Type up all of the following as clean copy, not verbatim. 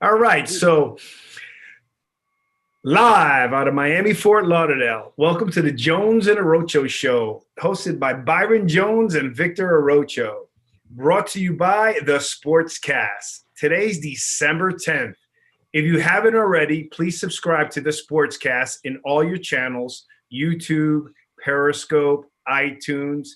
All right, so live out of Miami, Fort Lauderdale, welcome to the Jones and Arocho Show, hosted by Byron Jones and Victor Arocho, brought to you by The Sportscast. Today's December 10th. If you haven't already, please subscribe to The Sportscast in all your channels, YouTube, Periscope, iTunes.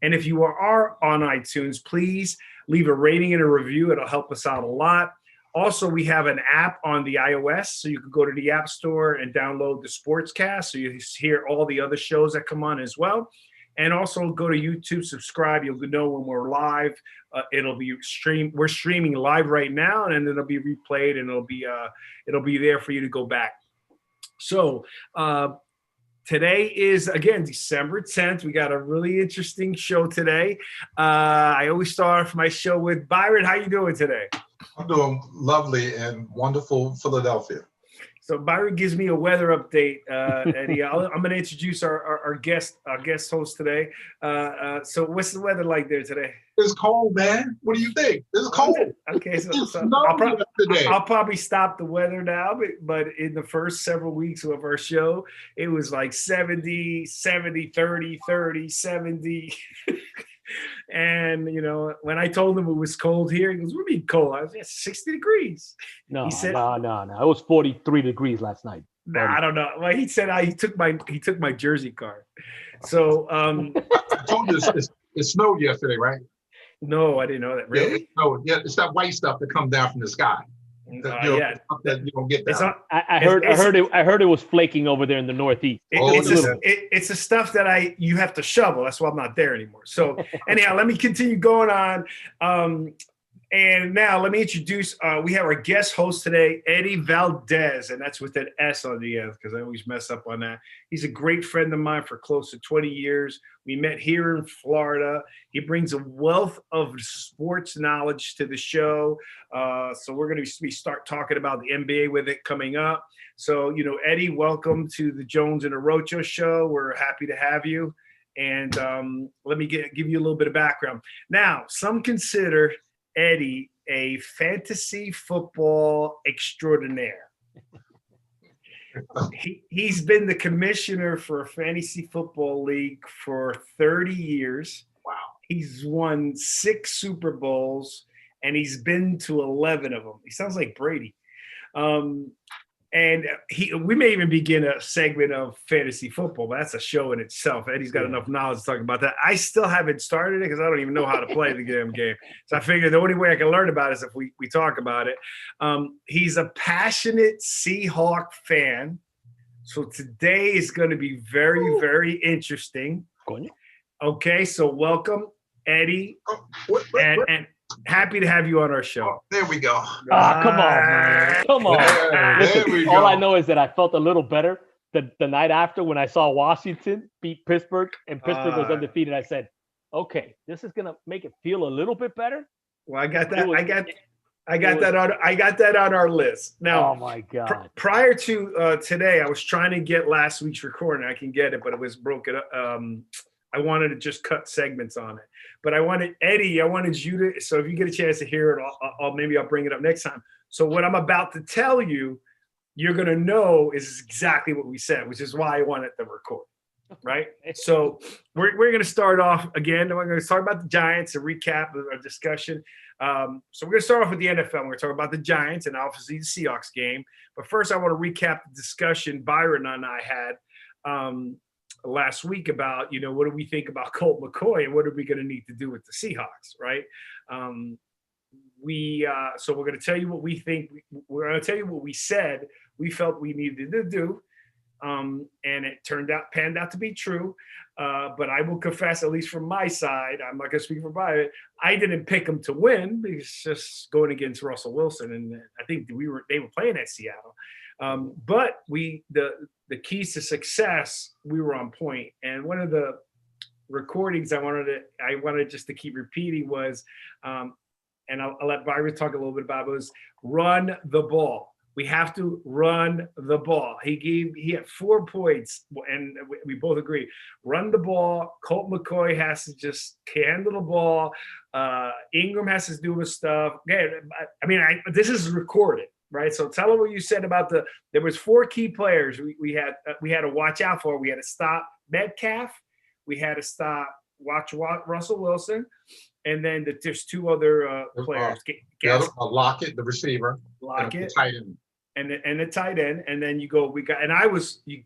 And if you are on iTunes, please leave a rating and a review. It'll help us out a lot. Also, we have an app on the iOS, so you can go to the App Store and download the Sportscast, so you hear all the other shows that come on as well. And also go to YouTube, subscribe. You'll know when we're live. It'll be we're streaming live right now, and then it'll be replayed, and it'll be there for you to go back. So today is, again, December 10th. We got a really interesting show today. I always start off my show with Byron. How you doing today? I'm doing lovely in wonderful Philadelphia. So Byron gives me a weather update, Eddie. I'm going to introduce our guest host today. So what's the weather like there today? It's cold, man. What do you think? It's cold. Okay, so today. I'll probably stop the weather now, but in the first several weeks of our show, it was like 70, 70, 30, 30, 70. And, you know, when I told him it was cold here, he goes, "What do you mean cold?" I was like, 60 degrees. No. It was 43 degrees last night. I don't know. Well, he said he took my jersey card. So I told you it snowed yesterday, right? No, I didn't know that. Really? Yeah, it's that white stuff that comes down from the sky. That you don't get down. I heard it was flaking over there in the Northeast. It's the stuff that you have to shovel. That's why I'm not there anymore. So anyhow, let me continue going on. And now let me introduce, we have our guest host today, Eddie Valdez, and that's with an S on the end because I always mess up on that. He's a great friend of mine for close to 20 years. We met here in Florida. He brings a wealth of sports knowledge to the show. So we're going to start talking about the NBA with it coming up. So, you know, Eddie, welcome to the Jones and Arocho Show. We're happy to have you. And let me give you a little bit of background. Now, some consider Eddie a fantasy football extraordinaire. He's been the commissioner for a fantasy football league for 30 years. Wow. He's won 6 Super Bowls, and he's been to 11 of them. He sounds like Brady. And we may even begin a segment of fantasy football, but that's a show in itself. Eddie's got enough knowledge to talk about that. I still haven't started it because I don't even know how to play the damn game. So I figured the only way I can learn about it is if we talk about it. He's a passionate Seahawk fan. So today is going to be very, very interesting. Okay, so welcome, Eddie. And happy to have you on our show. Oh, there we go. Come on, man. Come on. Listen, all I know is that I felt a little better the night after when I saw Washington beat Pittsburgh and Pittsburgh was undefeated. I said, okay, this is going to make it feel a little bit better. Well, I got that. I got that on our list. Now, oh my God. Prior to today, I was trying to get last week's recording. I can get it, but it was broken up. I wanted to just cut segments on it. But Eddie, I wanted you to, so if you get a chance to hear it, maybe I'll bring it up next time. So what I'm about to tell you, you're going to know is exactly what we said, which is why I wanted to record, right? So we're going to start off again. We're going to talk about the Giants, a recap of our discussion. So we're going to start off with the NFL. We're going to talk about the Giants and obviously the Seahawks game. But first, I want to recap the discussion Byron and I had last week about, you know, what do we think about Colt McCoy and what are we going to need to do with the Seahawks, right? So we're going to tell you what we think. We're going to tell you what we said we felt we needed to do. And it panned out to be true. But I will confess, at least from my side, I'm not going to speak for Byron, I didn't pick them to win because it's just going against Russell Wilson. And I think they were playing at Seattle. But the keys to success, we were on point. And one of the recordings I wanted just to keep repeating was, and I'll let Byron talk a little bit about it, was run the ball. We have to run the ball. He had 4 points, and we both agree. Run the ball. Colt McCoy has to just handle the ball. Ingram has to do his stuff. Yeah, I mean, this is recorded. right? So tell them what you said about there was 4 key players we had to watch out for. We had to stop Metcalf. We had to watch Russell Wilson. And then there's 2 other players. Lockett, the receiver. Lockett. The tight end. And the tight end. And then you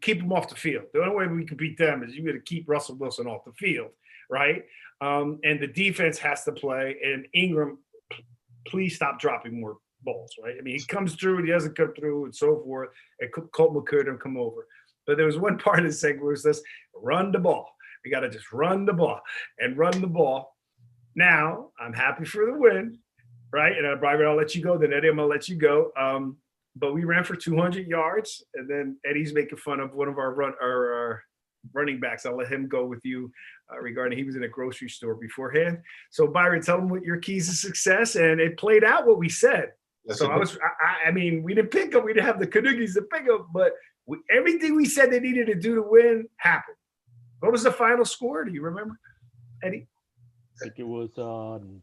keep them off the field. The only way we can beat them is you got to keep Russell Wilson off the field, right? And the defense has to play. And Ingram, please stop dropping more balls, right? I mean, he comes through, he doesn't come through, and so forth. And Colt McCoy don't come over. But there was one part of the segment where it says, run the ball. We got to just run the ball and run the ball. Now, I'm happy for the win, right? And Brian, I'll let you go. Then Eddie, I'm going to let you go. But we ran for 200 yards. And then Eddie's making fun of one of our running backs. I'll let him go with you regarding he was in a grocery store beforehand. So, Byron, tell them what your keys to success. And it played out what we said. So I mean, we didn't pick them. We didn't have the Canoogies to pick them. But everything we said they needed to do to win happened. What was the final score? Do you remember, Eddie? I think it was, 17-12,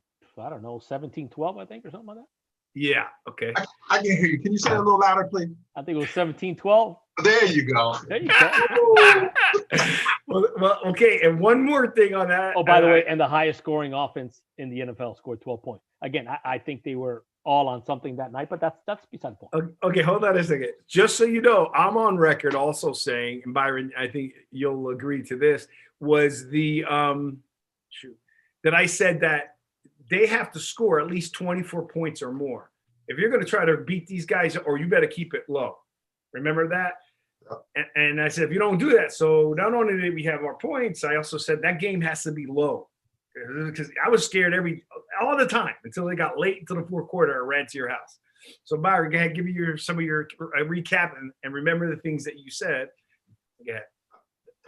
I think, or something like that. Yeah, okay. I can hear you. Can you say it a little louder, please? I think it was 17-12. There you go. There you go. well, okay, and one more thing on that. Oh, by the way, and the highest scoring offense in the NFL scored 12 points. Again, I think they were all on something that night, but that's beside the point. Okay, hold on a second. Just so you know, I'm on record also saying, and Byron, I think you'll agree to this, was the that I said that they have to score at least 24 points or more. If you're going to try to beat these guys, or you better keep it low. Remember that? And I said, if you don't do that, so not only did we have our points, I also said that game has to be low. Because I was scared all the time until they got late into the 4th quarter. I ran to your house. So Byron, go ahead, give me some of your recap and remember the things that you said. Yeah,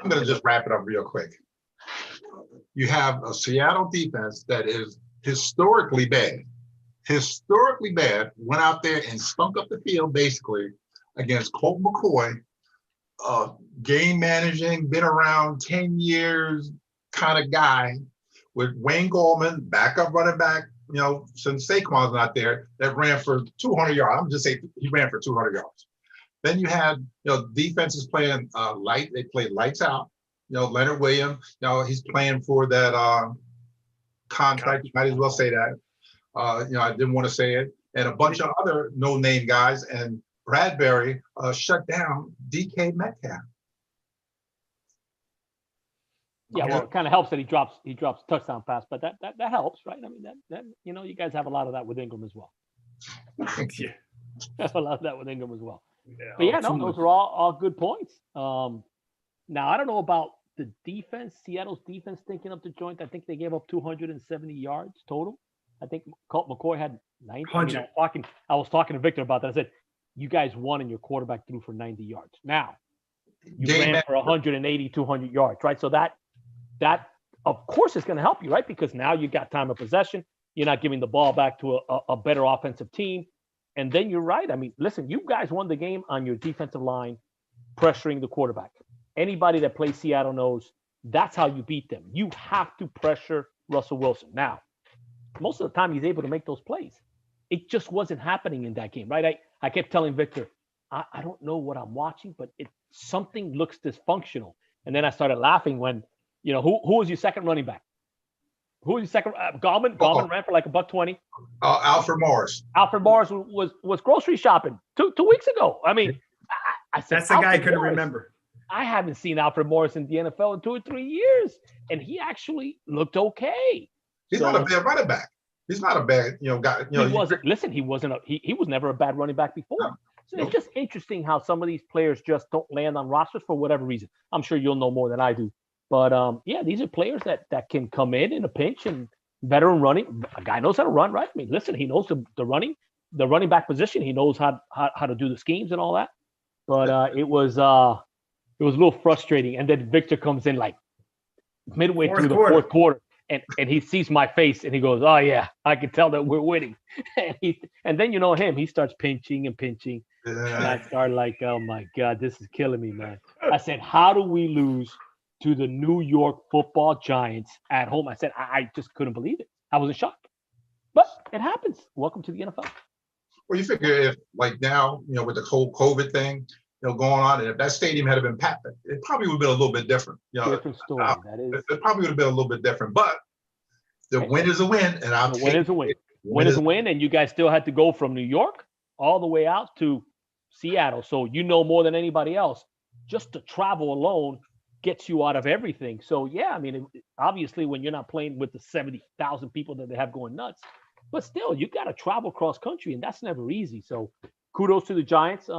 I'm going to just wrap it up real quick. You have a Seattle defense that is historically bad. Went out there and stunk up the field basically against Colt McCoy, game managing, been around 10 years kind of guy. With Wayne Gallman, backup running back, since Saquon's not there, that ran for 200 yards. I'm just saying he ran for 200 yards. Then you had, defenses playing light. They played lights out. Leonard Williams, he's playing for that contract. You might as well say that. I didn't want to say it. And a bunch of other no-name guys. And Bradbury shut down DK Metcalf. Yeah, well, it kind of helps that he drops touchdown pass, but that helps, right? I mean, that you guys have a lot of that with Ingram as well. Yeah, have a lot of that with Ingram as well. Yeah, but those are all good points. Now I don't know about the defense, Seattle's defense stinking up the joint. I think they gave up 270 yards total. I think Colt McCoy had 90. I was talking to Victor about that. I said, you guys won and your quarterback threw for 90 yards. Now you ran for 180, 200 yards, right? So that of course is going to help you, right? Because now you got time of possession. You're not giving the ball back to a better offensive team. And then you're right. I mean, listen, you guys won the game on your defensive line, pressuring the quarterback. Anybody that plays Seattle knows that's how you beat them. You have to pressure Russell Wilson. Now, most of the time he's able to make those plays. It just wasn't happening in that game, right? I kept telling Victor, I don't know what I'm watching, but something looks dysfunctional. And then I started laughing when, who was your second running back? Who was your second? Gallman ran for like $120. Alfred Morris. Alfred Morris was grocery shopping two weeks ago. I mean, I said, that's the guy I couldn't remember. I haven't seen Alfred Morris in the NFL in 2 or 3 years, and he actually looked okay. He's not a bad running back. He's not a bad guy. He wasn't. Listen, he wasn't. He was never a bad running back before. No. So it's just interesting how some of these players just don't land on rosters for whatever reason. I'm sure you'll know more than I do. But these are players that can come in a pinch, and veteran running. A guy knows how to run, right? I mean, listen, he knows the running back position. He knows how to do the schemes and all that. But it was a little frustrating. And then Victor comes in like midway through the 4th quarter, and he sees my face and he goes, "Oh yeah, I can tell that we're winning." and then him, he starts pinching. And I started like, "Oh my God, this is killing me, man." I said, "How do we lose to the New York Football Giants at home?" I said, I just couldn't believe it. I was in shock. But it happens. Welcome to the NFL. Well, you figure if like now, with the whole COVID thing, going on, and if that stadium had been packed, it probably would have been a little bit different. Different story. That is. It probably would have been a little bit different, but the win is a win, and I'll take win is a win. Win is a win, and you guys still had to go from New York all the way out to Seattle. So more than anybody else, just to travel alone gets you out of everything. So yeah, I mean, obviously when you're not playing with the 70,000 people that they have going nuts, but still you got to travel cross country, and that's never easy. So kudos to the Giants.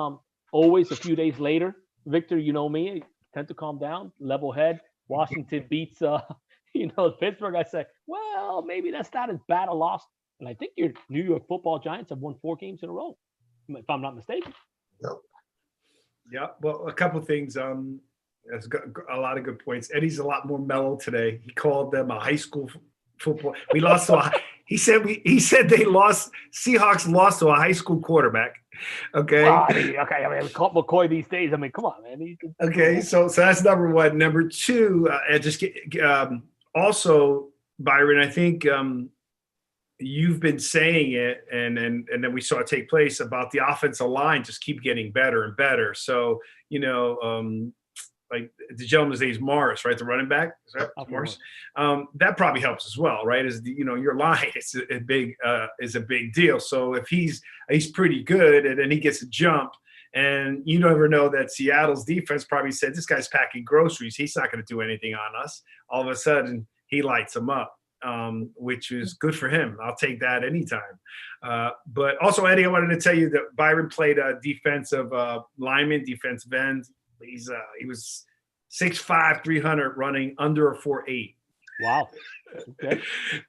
Always a few days later, Victor, you know me, I tend to calm down, level head. Washington beats Pittsburgh. I say, well, maybe that's not as bad a loss. And I think your New York Football Giants have won 4 games in a row, if I'm not mistaken. Yeah. Well, a couple of things. That's got a lot of good points. Eddie's a lot more mellow today. He called them a high school football. We lost to he said they lost. Seahawks lost to a high school quarterback. Okay. Well, I mean, McCoy these days. I mean, come on, man. Okay. So that's number one. Number two, also, Byron, I think you've been saying it, and then we saw it take place about the offensive line just keep getting better and better. So, like the gentleman's name is Morris, right? The running back, is that Morris? That probably helps as well, right? Is your line is a big deal. So if he's pretty good, and then he gets a jump, and you never know that Seattle's defense probably said, this guy's packing groceries. He's not going to do anything on us. All of a sudden, he lights them up, which is good for him. I'll take that anytime. But also, Eddie, I wanted to tell you that Byron played a defensive lineman, defensive end. He was 6'5", 300, running under a 4.8. Wow. Okay.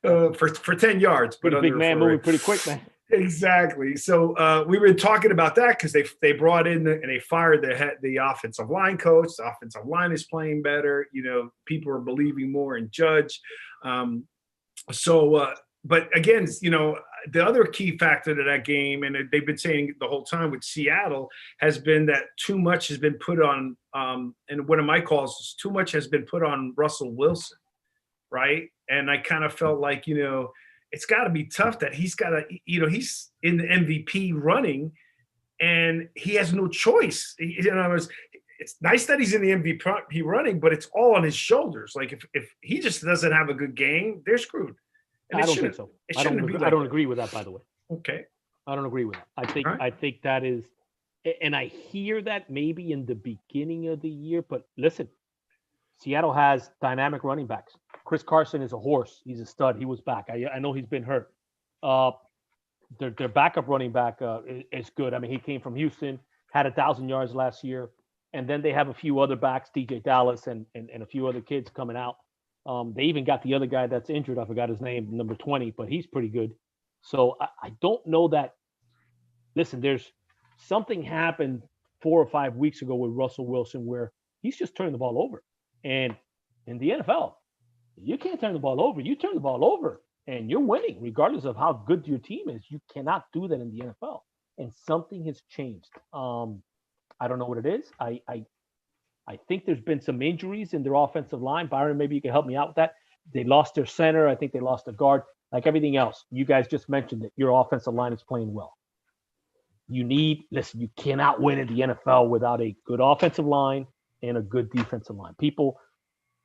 For 10 yards. Pretty big man, moving pretty quick, man. Exactly. So we were talking about that because they brought in and they fired the offensive line coach. The offensive line is playing better. People are believing more in Judge. But again, the other key factor to that game, and they've been saying the whole time with Seattle, has been that too much has been put on, and one of my calls is too much has been put on Russell Wilson, right? And I kind of felt like, it's got to be tough that he's got to, he's in the MVP running, and he has no choice. It's nice that he's in the MVP running, but it's all on his shoulders. Like if he just doesn't have a good game, they're screwed. I don't think so. I don't agree with that, by the way. Okay. I don't agree with that. I think that is, and I hear that maybe in the beginning of the year, but listen, Seattle has dynamic running backs. Chris Carson is a horse. He's a stud. He was back. I know he's been hurt. Their backup running back is good. I mean, he came from Houston, had 1,000 yards last year. And then they have a few other backs, DJ Dallas and a few other kids coming out. They even got the other guy that's injured. I forgot his name, number 20, but he's pretty good. So I don't know that. Listen, there's something happened 4 or 5 weeks ago with Russell Wilson where he's just turning the ball over. And in the NFL, you can't turn the ball over. You turn the ball over and you're winning, regardless of how good your team is. You cannot do that in the NFL. And something has changed. I don't know what it is. I think there's been some injuries in their offensive line. Byron, maybe you can help me out with that. They lost their center. I think they lost a guard. Like everything else, you guys just mentioned that your offensive line is playing well. You cannot win in the NFL without a good offensive line and a good defensive line. People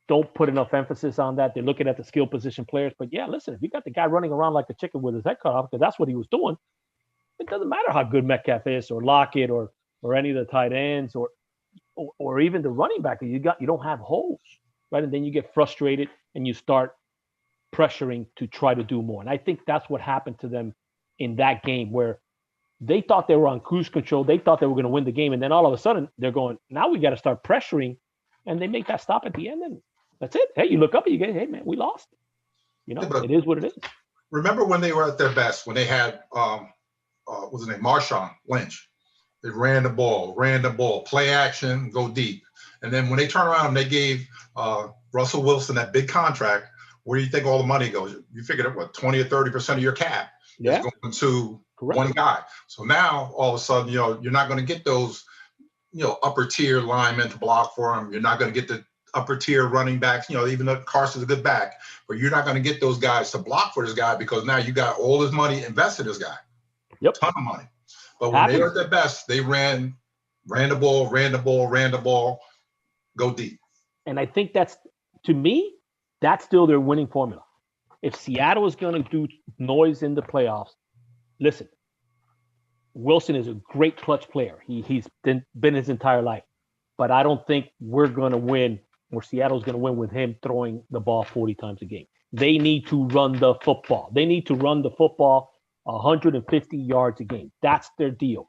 don't put enough emphasis on that. They're looking at the skill position players. But yeah, listen, if you got the guy running around like a chicken with his head cut off, because that's what he was doing, it doesn't matter how good Metcalf is or Lockett or any of the tight ends or even the running back that you don't have holes, right? And then you get frustrated and you start pressuring to try to do more. And I think that's what happened to them in that game where they thought they were on cruise control. They thought they were going to win the game. And then all of a sudden they're going, now we got to start pressuring. And they make that stop at the end. And that's it. Hey, you look up and you get, hey, man, we lost. It is what it is. Remember when they were at their best, when they had, what's his name, Marshawn Lynch. They ran the ball, play action, go deep. And then when they turn around and they gave Russell Wilson that big contract, where do you think all the money goes? You figured what, 20 or 30% of your cap is going to one guy. So now all of a sudden, you're not going to get those, upper tier linemen to block for him. You're not going to get the upper tier running backs, even though Carson's a good back, but you're not going to get those guys to block for this guy because now you got all this money invested in this guy. Yep. Ton of money. But when they were at their best, they ran the ball, go deep. And I think to me, that's still their winning formula. If Seattle is going to do noise in the playoffs, listen, Wilson is a great clutch player. He's been his entire life. But I don't think we're going to win, or Seattle's going to win with him throwing the ball 40 times a game. They need to run the football. They need to run the football 150 yards a game. That's their deal.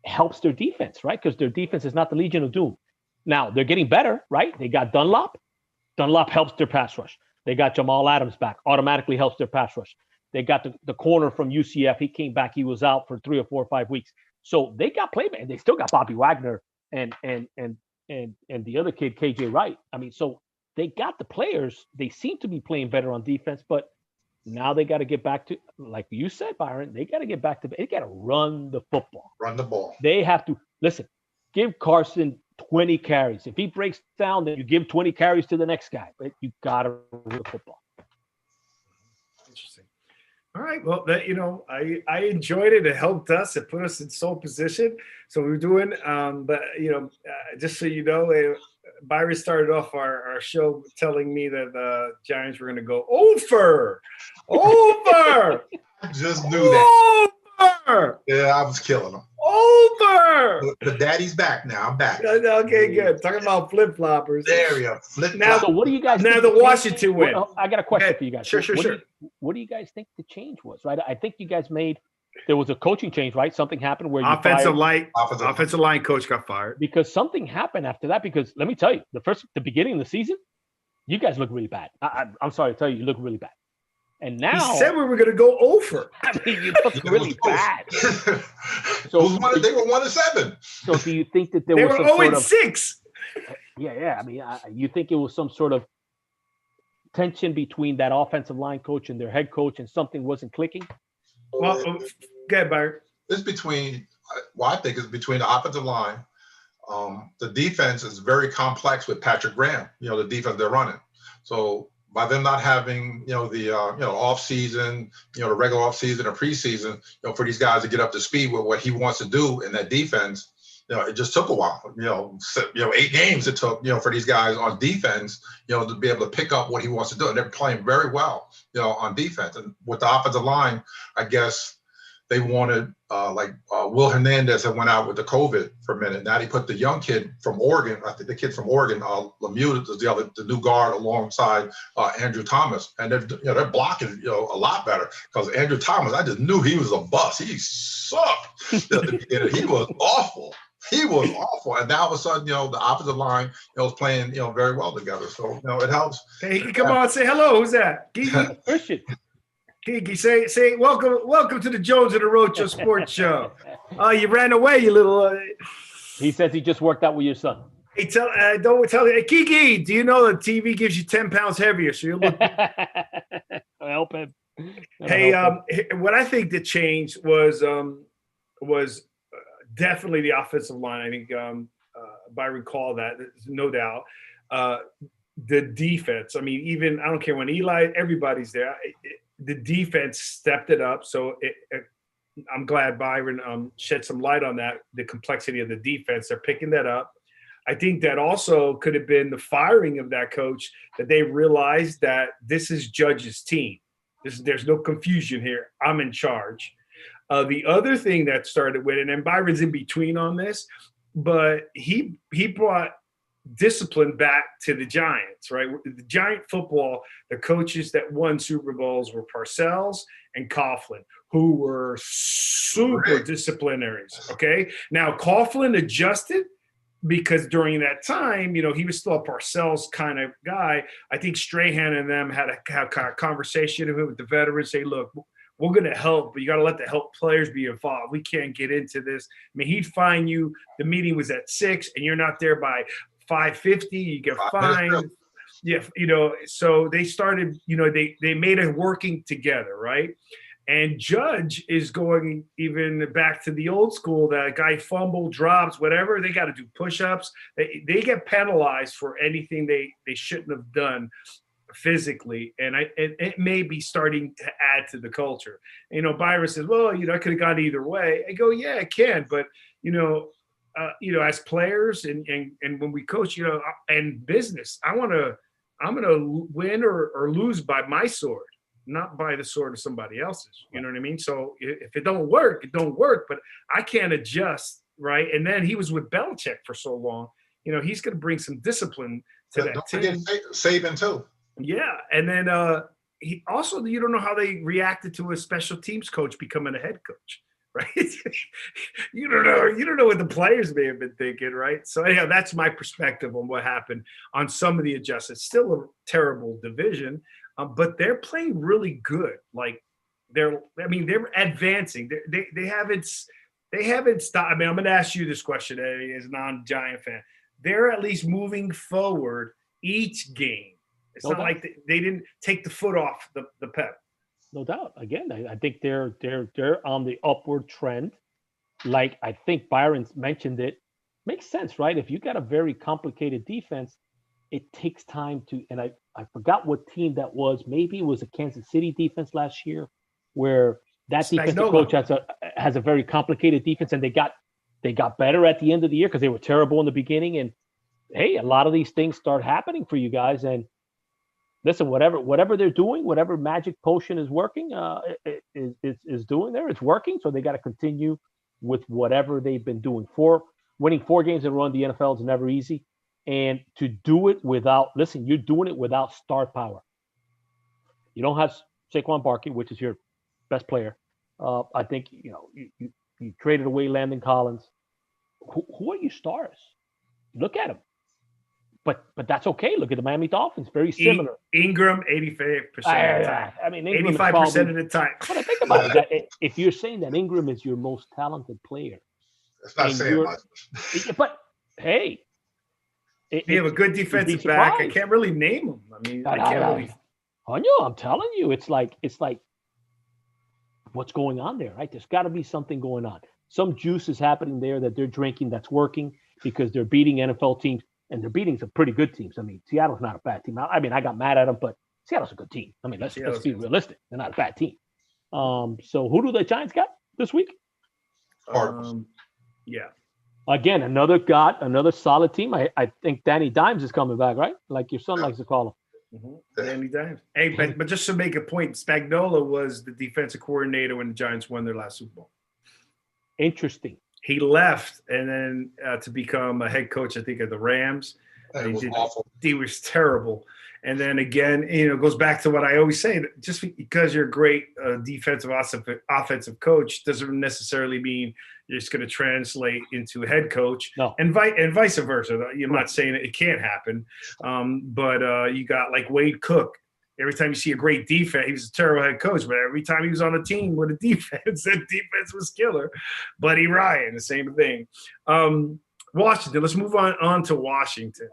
It helps their defense, right? Because their defense is not the Legion of Doom. Now, they're getting better, right? They got Dunlop. Dunlop helps their pass rush. They got Jamal Adams back. Automatically helps their pass rush. They got the corner from UCF. He came back. He was out for 3 or 4 or 5 weeks. So they got playmakers. They still got Bobby Wagner and the other kid, KJ Wright. I mean, so they got the players. They seem to be playing better on defense, but now they got to get back to, like you said, Byron, they got to get back to, they got to run the football. Run the ball. They have to, listen, give Carson 20 carries. If he breaks down, then you give 20 carries to the next guy, but you got to run the football. Interesting. All right. Well, I enjoyed it. It helped us. It put us in sole position. So we're doing, just so you know, Byron started off our show telling me that the Giants were going to go over. I just knew that. Over. Yeah, I was killing them. Over. But daddy's back now. I'm back. Okay, good. Talking about flip-floppers. There we go. Now, so what do you guys now the Washington win. I got a question for you guys. Sure. What do you guys think the change was, right? I think you guys there was a coaching change, right? Something happened where offensive line coach got fired. Because something happened after that. Because let me tell you, the beginning of the season, you guys look really bad. I'm sorry to tell you, you look really bad. And now he said we were going to go over. I mean, you look really bad. So they were 1-7. So do you think that they were some 0-6? Yeah. I mean, you think it was some sort of tension between that offensive line coach and their head coach, and something wasn't clicking? Well, go ahead, Byron. It's between. I think it's between the offensive line. The defense is very complex with Patrick Graham. The defense they're running. So by them not having, the off season, the regular off season or preseason, for these guys to get up to speed with what he wants to do in that defense, it just took a while. 8 games it took, for these guys on defense, to be able to pick up what he wants to do. And they're playing very well, on defense. And with the offensive line, I guess they wanted Will Hernandez had went out with the COVID for a minute. Now they put the young kid from Oregon, I think the kid from Oregon, Lemieux, the new guard alongside Andrew Thomas, and they're blocking a lot better because Andrew Thomas, I just knew he was a bust. He sucked at the beginning. He was awful. And now all of a sudden, the offensive line, was playing, very well together. So, it helps. Hey, come on, say hello. Who's that? Christian. Kiki, say welcome to the Jones and Arocho Sports Show. Oh, you ran away, you little. He says he just worked out with your son. Hey, don't tell me. Hey, Kiki, do you know the TV gives you 10 pounds heavier, so you look. Help him. What I think the change was definitely the offensive line. I think I recall that, no doubt. The defense. I mean, even I don't care when Eli, everybody's there. The defense stepped it up. So I'm glad Byron shed some light on that, the complexity of the defense. They're picking that up. I think that also could have been the firing of that coach, that they realized that this is Judge's team. There's no confusion here. I'm in charge. The other thing that started with, and Byron's in between on this, but he brought discipline back to the Giants, right? The Giant football, the coaches that won Super Bowls were Parcells and Coughlin, who were super disciplinaries, okay? Now, Coughlin adjusted because during that time, he was still a Parcells kind of guy. I think Strahan and them had a kind of conversation with the veterans, say, look, we're going to help, but you got to let the help players be involved. We can't get into this. I mean, he'd fine you. The meeting was at 6 and you're not there by 5:50, you get fined. Yeah, so they started, they made it working together, right? And Judge is going even back to the old school, that guy fumble, drops, whatever, they got to do push-ups. They get penalized for anything they shouldn't have done physically, and it may be starting to add to the culture. Byron says, well, I could have gone either way. I go, yeah, it can, but as players and when we coach, and business, I'm gonna win or lose by my sword, not by the sword of somebody else's. You know what I mean? So if it don't work, it don't work. But I can't adjust, right? And then he was with Belichick for so long. He's going to bring some discipline to that don't team. Forget Saban too. Yeah, and then he also, you don't know how they reacted to a special teams coach becoming a head coach, right? You don't know what the players may have been thinking, right? So anyhow, that's my perspective on what happened on some of the adjustments. Still a terrible division, but they're playing really good. Like they're advancing. They haven't stopped. I mean, I'm going to ask you this question as a non-Giant fan. They're at least moving forward each game. It's not like they didn't take the foot off the pedal. No doubt. Again, I think they're on the upward trend. Like I think Byron mentioned it. Makes sense, right? If you got a very complicated defense, it takes time to. And I forgot what team that was. Maybe it was a Kansas City defense last year, where that defensive coach has a very complicated defense, and they got better at the end of the year because they were terrible in the beginning. And hey, a lot of these things start happening for you guys. And listen, whatever they're doing, whatever magic potion is working, is doing there. It's working, so they got to continue with whatever they've been doing. Winning 4 games in a row in the NFL is never easy, and to do it you're doing it without star power. You don't have Saquon Barkley, which is your best player. I think you traded away Landon Collins. Who are your stars? Look at them. But that's okay. Look at the Miami Dolphins. Very similar. Ingram, 85% of the time. I mean, 85% of the time. But I think about it. That if you're saying that Ingram is your most talented player, that's not saying much. But hey, you have a good defensive back. I can't really name him. I mean, I can't really. I'm telling you, it's like what's going on there, right? There's got to be something going on. Some juice is happening there that they're drinking that's working because they're beating NFL teams. And they're beating some pretty good teams. I mean, Seattle's not a bad team. I mean, I got mad at them, but Seattle's a good team. I mean, let's be realistic. They're not a bad team. So who do the Giants got this week? Yeah. Again, another solid team. I think Danny Dimes is coming back, right? Like your son likes to call him. Mm-hmm. Danny Dimes. Hey, but just to make a point, Spagnuolo was the defensive coordinator when the Giants won their last Super Bowl. Interesting. He left and then to become a head coach, I think, of the Rams. That was awful. He was terrible. And then again, it goes back to what I always say, that just because you're a great defensive offensive coach doesn't necessarily mean you're just going to translate into a head coach. No. And vice versa. I'm not saying it can't happen, but you got like Wade Cook. Every time you see a great defense, he was a terrible head coach, but every time he was on a team with a defense, that defense was killer. Buddy Ryan, the same thing. Washington, let's move on to Washington.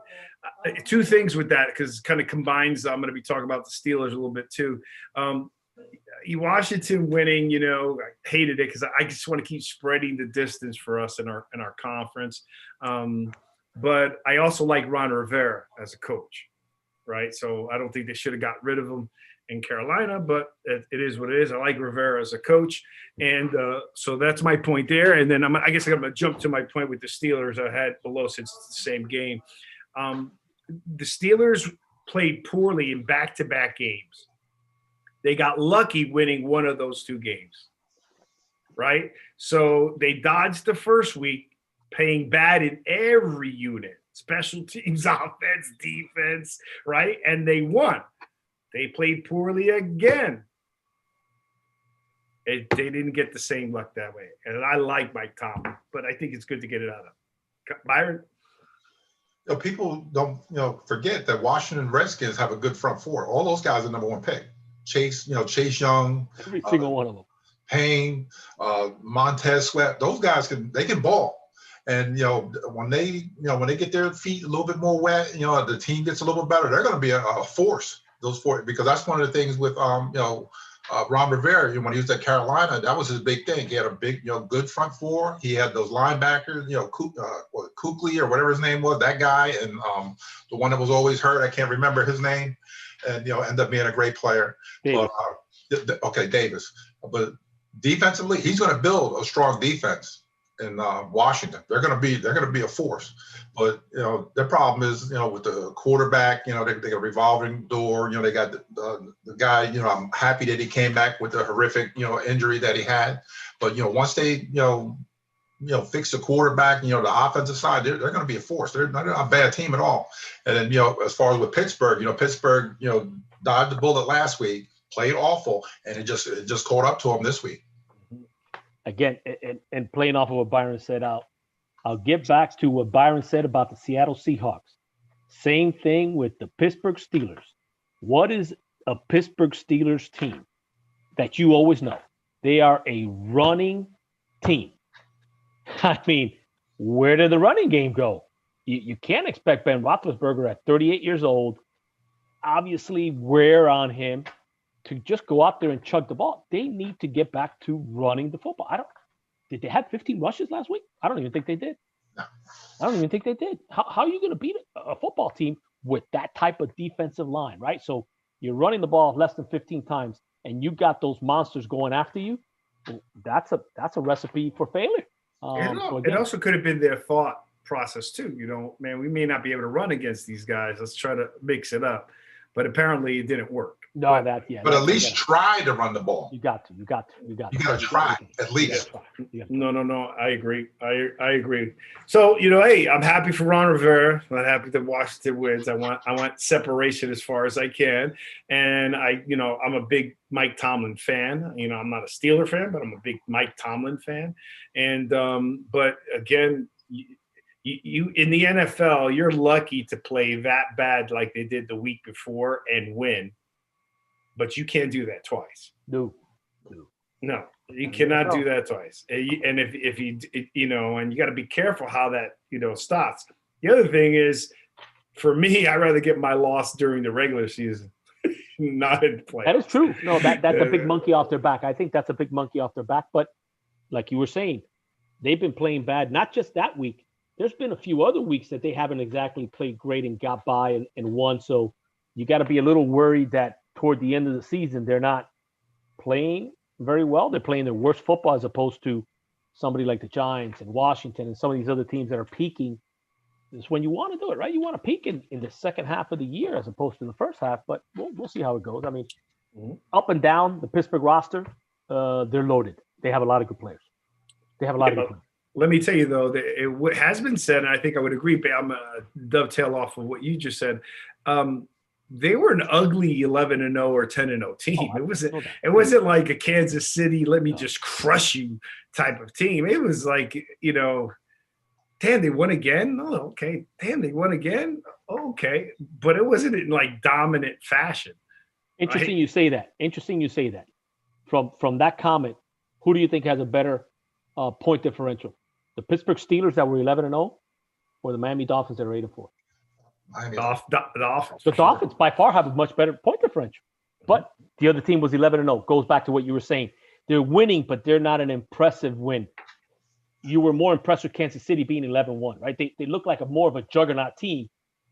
2 things with that, because it kind of combines. I'm going to be talking about the Steelers a little bit too. Washington winning, I hated it because I just want to keep spreading the distance for us in our conference. But I also like Ron Rivera as a coach. Right, so I don't think they should have got rid of him in Carolina, but it is what it is. I like Rivera as a coach, and so that's my point there. And then I guess I'm going to jump to my point with the Steelers I had below, since it's the same game. The Steelers played poorly in back-to-back games. They got lucky winning one of those 2 games, right? So they dodged the first week, playing bad in every unit. Special teams, offense, defense, right? And they won. They played poorly again. They didn't get the same luck that way. And I like Mike Tomlin, but I think it's good to get it out of Byron. People don't forget that Washington Redskins have a good front 4. All those guys are number 1 pick. Chase Young, every single one of them. Payne, Montez Sweat. Those guys can ball. And when they get their feet a little bit more wet, the team gets a little bit better. They're going to be a force. Those 4, because that's one of the things with Ron Rivera. When he was at Carolina, that was his big thing. He had a big good front 4. He had those linebackers, Kuechly or whatever his name was, that guy, and the one that was always hurt. I can't remember his name. and end up being a great player. Davis. But, okay, Davis. But defensively, he's going to build a strong defense in Washington. They're going to be a force. But their problem is with the quarterback. They got a revolving door. They got the guy. I'm happy that he came back with the horrific injury that he had. But once they fix the quarterback, the offensive side, they're going to be a force. They're not a bad team at all. And then, as far as with Pittsburgh, Pittsburgh, dodged the bullet last week, played awful, and it just caught up to them this week. Again, and playing off of what Byron said, I'll get back to what Byron said about the Seattle Seahawks. Same thing with the Pittsburgh Steelers. What is a Pittsburgh Steelers team that you always know? They are a running team. I mean, where did the running game go? You can't expect Ben Roethlisberger at 38 years old, obviously wear on him, to just go out there and chug the ball. They need to get back to running the football. Did they have 15 rushes last week? I don't even think they did. No. I don't even think they did. How are you going to beat a football team with that type of defensive line, right? So you're running the ball less than 15 times, and you got those monsters going after you. That's a recipe for failure. It also could have been their thought process too. Man, we may not be able to run against these guys. Let's try to mix it up. But apparently it didn't work. But at least try to run the ball. You got to. You got to try at least. No. I agree. I agree. So hey, I'm happy for Ron Rivera. I'm happy that Washington wins. I want separation as far as I can. And I'm a big Mike Tomlin fan. I'm not a Steeler fan, but I'm a big Mike Tomlin fan. And but again, you in the NFL, you're lucky to play that bad like they did the week before and win. But you can't do that twice. No, you cannot do that twice. And if you and you got to be careful how that starts. The other thing is, for me, I'd rather get my loss during the regular season, not in play. That is true. No, that's a big monkey off their back. I think that's a big monkey off their back. But like you were saying, they've been playing bad. Not just that week. There's been a few other weeks that they haven't exactly played great and got by and won. So you got to be a little worried that toward the end of the season, they're not playing very well. They're playing their worst football as opposed to somebody like the Giants and Washington and some of these other teams that are peaking. It's when you want to do it, right? You want to peak in the second half of the year as opposed to the first half, but we'll see how it goes. I mean, up and down the Pittsburgh roster, they're loaded. They have a lot of good players. Let me tell you, though, that it has been said, and I think I would agree, but I'm going to dovetail off of what you just said. They were an ugly 11-0 or 10-0 team. It wasn't like a Kansas City, let me just crush you type of team. It was like, damn, they won again? Oh, okay. Damn, they won again? Oh, okay. But it wasn't in like dominant fashion. Interesting you say that. From that comment, who do you think has a better point differential? The Pittsburgh Steelers that were 11-0 or the Miami Dolphins that are 8-4? The Dolphins. The Dolphins by far have a much better point differential. But the other team was 11-0. Goes back to what you were saying. They're winning, but they're not an impressive win. You were more impressed with Kansas City being 11-1, right? They look like more of a juggernaut team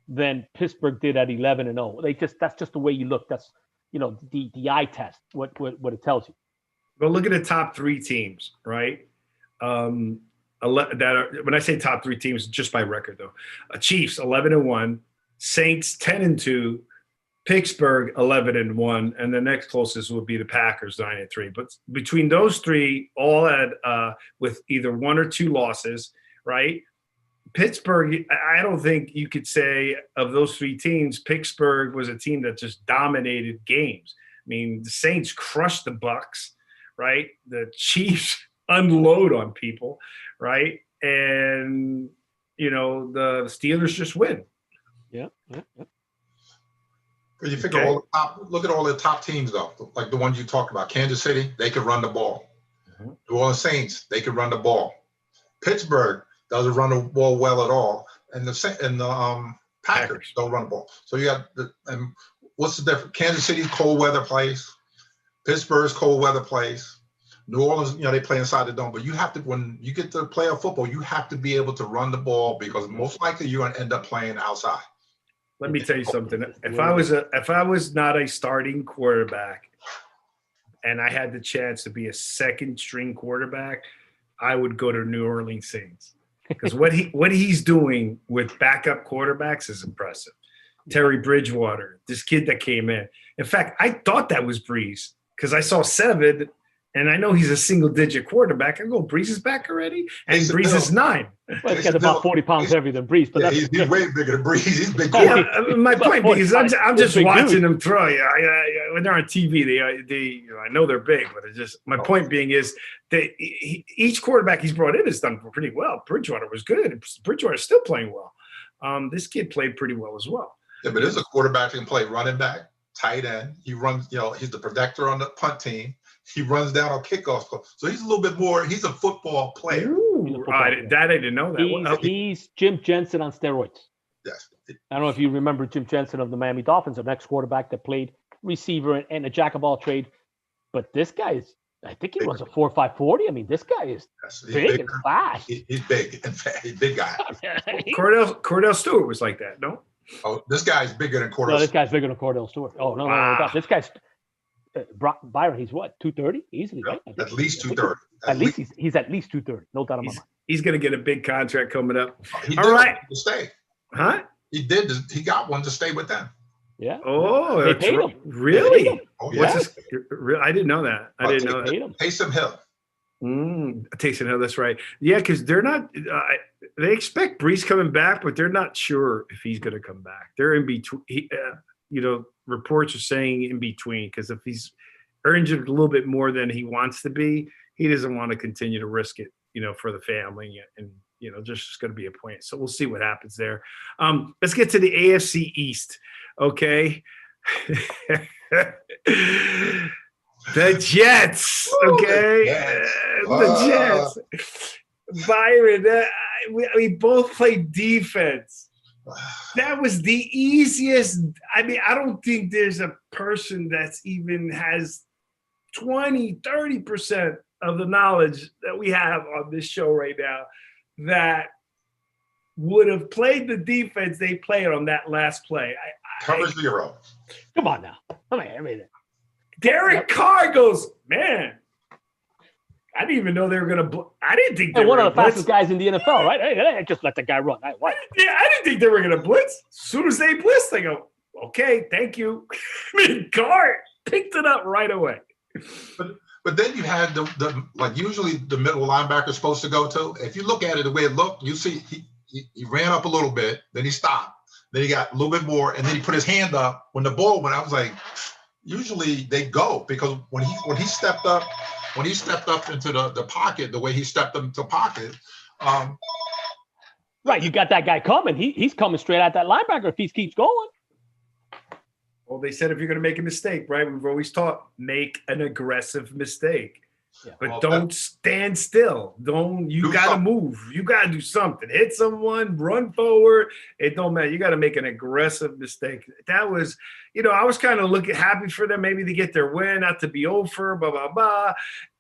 than Pittsburgh did at 11-0. That's just the way you look. That's the eye test. What it tells you. Well, look at the top three teams, right? When I say top three teams, just by record though, Chiefs 11-1, Saints 10-2, Pittsburgh 11-1, and the next closest would be the Packers 9-3. But between those three, all had with either one or two losses, right? Pittsburgh, I don't think you could say of those three teams, Pittsburgh was a team that just dominated games. I mean, the Saints crushed the Bucks, right? The Chiefs unload on people, right? And the Steelers just win. Yeah. You figure look at all the top teams though, like the ones you talked about. Kansas City, they could run the ball. New Orleans Saints, they could run the ball. Pittsburgh doesn't run the ball well at all, and the Packers don't run the ball. So you got and what's the difference? Kansas City's cold weather place, Pittsburgh's cold weather place. New Orleans, they play inside the dome, but you have to, when you get to playoff football, you have to be able to run the ball because most likely you're going to end up playing outside. Let me tell you something. If I was not a starting quarterback and I had the chance to be a second string quarterback, I would go to New Orleans Saints. Because what he's doing with backup quarterbacks is impressive. Terry Bridgewater, this kid that came in. In fact, I thought that was Breeze because I saw 7, and I know he's a single-digit quarterback. I go, Breeze is back already? And Breeze is 9. Well, he's got about 40 pounds heavier than Breeze. But he's way bigger than Breeze. He's big. Yeah, my point is I'm just watching them throw. When they're on TV, I know they're big, but it's just my point being is that each quarterback he's brought in has done pretty well. Bridgewater was good. Bridgewater's still playing well. This kid played pretty well as well. Yeah, but there's a quarterback that can play running back, tight end. He runs, he's the protector on the punt team. He runs down on kickoff. So he's a little bit more, he's a football player. Ooh, I didn't know that. He's Jim Jensen on steroids. Yes. I don't know if you remember Jim Jensen of the Miami Dolphins, an ex-quarterback that played receiver and a jack of all trade. But this guy is, I think he runs a 4.5 40. I mean, this guy is big and fast. He's big and fast. He's a big guy. Cordell Stewart was like that, no? Oh, this guy's bigger than Cordell. No, this guy's bigger than Cordell Stewart. Oh, no, no. This guy's Byron. He's what, 230 easily, right? At least 230. At least he's at least 230. No doubt in my mind. He's going to get a big contract coming up. All right, to stay. Huh? He did. He got one to stay with them. Yeah. Oh, they paid him. Really? Paid him. Oh, yeah. I didn't know that. I didn't know that. Taysom Hill. Taysom Hill. That's right. Yeah, because they're not. They expect Breeze coming back, but they're not sure if he's going to come back. They're in between. Reports are saying in between because if he's earned it a little bit more than he wants to be, he doesn't want to continue to risk it, for the family and just going to be a point. So we'll see what happens there. Let's get to the AFC East. Okay. The Jets. Okay. The Jets. Byron, we both played defense. That was the easiest. I mean, I don't think there's a person that's even has 20-30% of the knowledge that we have on this show right now that would have played the defense they played on that last play. Cover 0. Come on now. Come on. I mean, Derek Carr goes, man. I didn't even know they were going to. I didn't think they were one of the fastest guys in the NFL, right? Hey, just let the guy run. I didn't think they were going to blitz. As soon as they blitz, they go, okay, thank you. I mean, Carr picked it up right away. But then you had the like usually the middle linebacker is supposed to go to. If you look at it the way it looked, you see he ran up a little bit, then he stopped, then he got a little bit more, and then he put his hand up when the ball went. I was like, usually they go because when he stepped up into the pocket, the way he stepped up into the pocket. Right, you got that guy coming. He's coming straight at that linebacker if he keeps going. Well, they said if you're going to make a mistake, right? We've always taught make an aggressive mistake, but don't stand still. You got to move. You got to do something. Hit someone, run forward. It don't matter. You got to make an aggressive mistake. That was, I was kind of happy for them, maybe to get their win, not to be over, blah, blah, blah.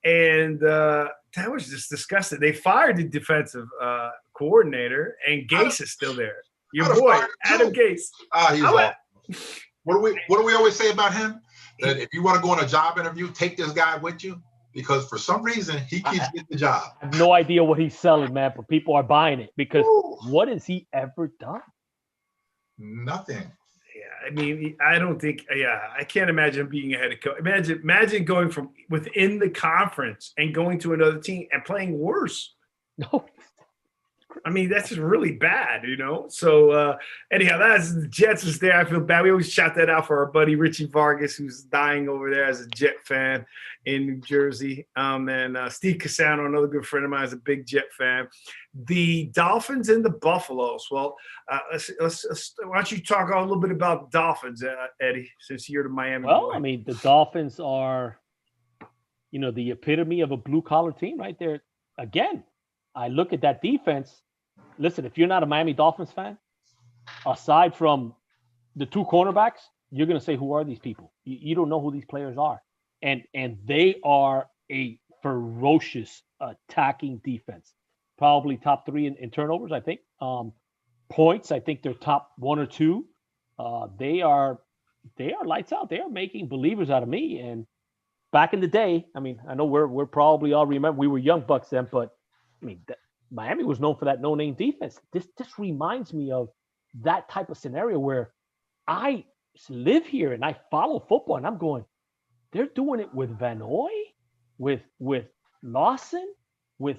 And that was just disgusting. They fired the defensive coordinator, and Gase is still there. Your boy, Adam Gase. He's awesome. What do we always say about him? That if you want to go on a job interview, take this guy with you because for some reason he keeps getting the job. I have no idea what he's selling, man, but people are buying it because what has he ever done? Nothing. Yeah, I mean, I don't think. Yeah, I can't imagine being a head coach. Imagine going from within the conference and going to another team and playing worse. No. I mean, that's just really bad, So anyhow, the Jets was there. I feel bad. We always shout that out for our buddy Richie Vargas, who's dying over there as a Jet fan in New Jersey. And Steve Casano, another good friend of mine, is a big Jet fan. The Dolphins and the Buffaloes. Well, let's why don't you talk a little bit about the Dolphins, Eddie, since you're the Miami boy. I mean, the Dolphins are, the epitome of a blue-collar team right there. Again, I look at that defense. Listen, if you're not a Miami Dolphins fan, aside from the 2 cornerbacks, you're going to say, who are these people? You don't know who these players are. And they are a ferocious attacking defense. Probably top 3 in turnovers, I think. Points, I think they're top 1 or 2. They are lights out. They are making believers out of me. And back in the day, I mean, I know we're probably all remember we were young bucks then, but I mean, Miami was known for that no-name defense. This reminds me of that type of scenario where I live here and I follow football, and I'm going, they're doing it with Van Noy, with Lawson, with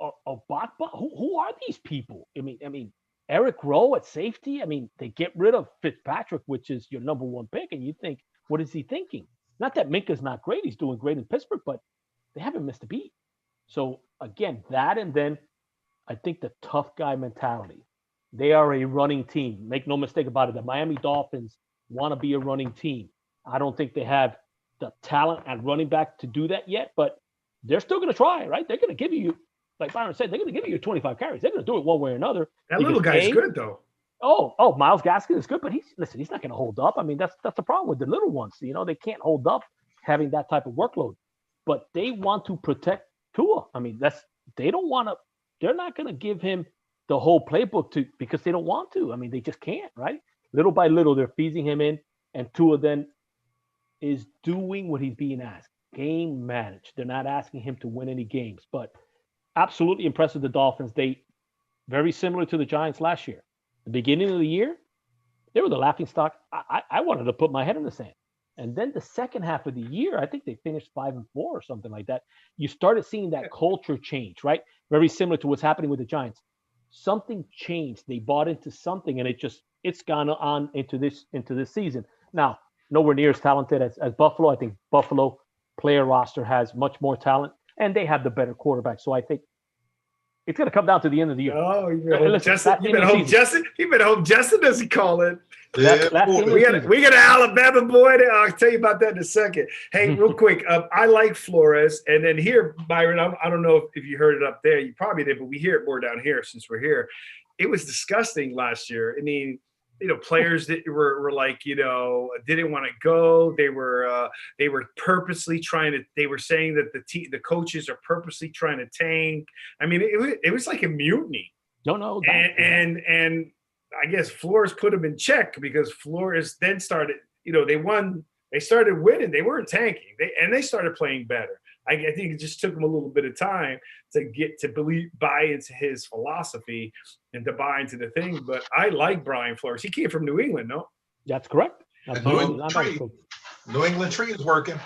Obakba. Who are these people? I mean, Eric Rowe at safety. I mean, they get rid of Fitzpatrick, which is your number one pick, and you think, what is he thinking? Not that Minka's not great; he's doing great in Pittsburgh, but they haven't missed a beat. So again, that, and then I think the tough guy mentality. They are a running team. Make no mistake about it. The Miami Dolphins want to be a running team. I don't think they have the talent at running back to do that yet, but they're still going to try, right? They're going to give you, like Byron said, they're going to give you your 25 carries. They're going to do it one way or another. That little guy's good, though. Oh, Myles Gaskin is good, but he's not going to hold up. I mean, that's the problem with the little ones. You know, they can't hold up having that type of workload. But they want to protect Tua. I mean, they're not going to give him the whole playbook because they don't want to. I mean, they just can't, right? Little by little, they're feeding him in, and Tua then is doing what he's being asked. Game managed. They're not asking him to win any games, but absolutely impressed with the Dolphins. They very similar to the Giants last year. The beginning of the year, they were the laughingstock. I wanted to put my head in the sand. And then the second half of the year, I think they finished 5-4 or something like that. You started seeing that culture change, right? Very similar to what's happening with the Giants. Something changed. They bought into something, and it's gone on into this season. Now, nowhere near as talented as Buffalo. I think Buffalo player roster has much more talent, and they have the better quarterback. So I think it's going to come down to the end of the year. Oh, you better hope Justin doesn't call it. Yeah, we got an Alabama boy there. I'll tell you about that in a second. Hey, real quick, I like Flores. And then here, Byron, I don't know if you heard it up there. You probably did, but we hear it more down here since we're here. It was disgusting last year. I mean, players that were like, didn't want to go. They were purposely they were saying that the coaches are purposely trying to tank. I mean, it was like a mutiny. Don't know. And I guess Flores put them in check because Flores then started, they won. They started winning. They weren't tanking. They started playing better. I think it just took him a little bit of time to get to buy into his philosophy and to buy into the thing. But I like Brian Flores. He came from New England, no? That's correct. New England tree is working.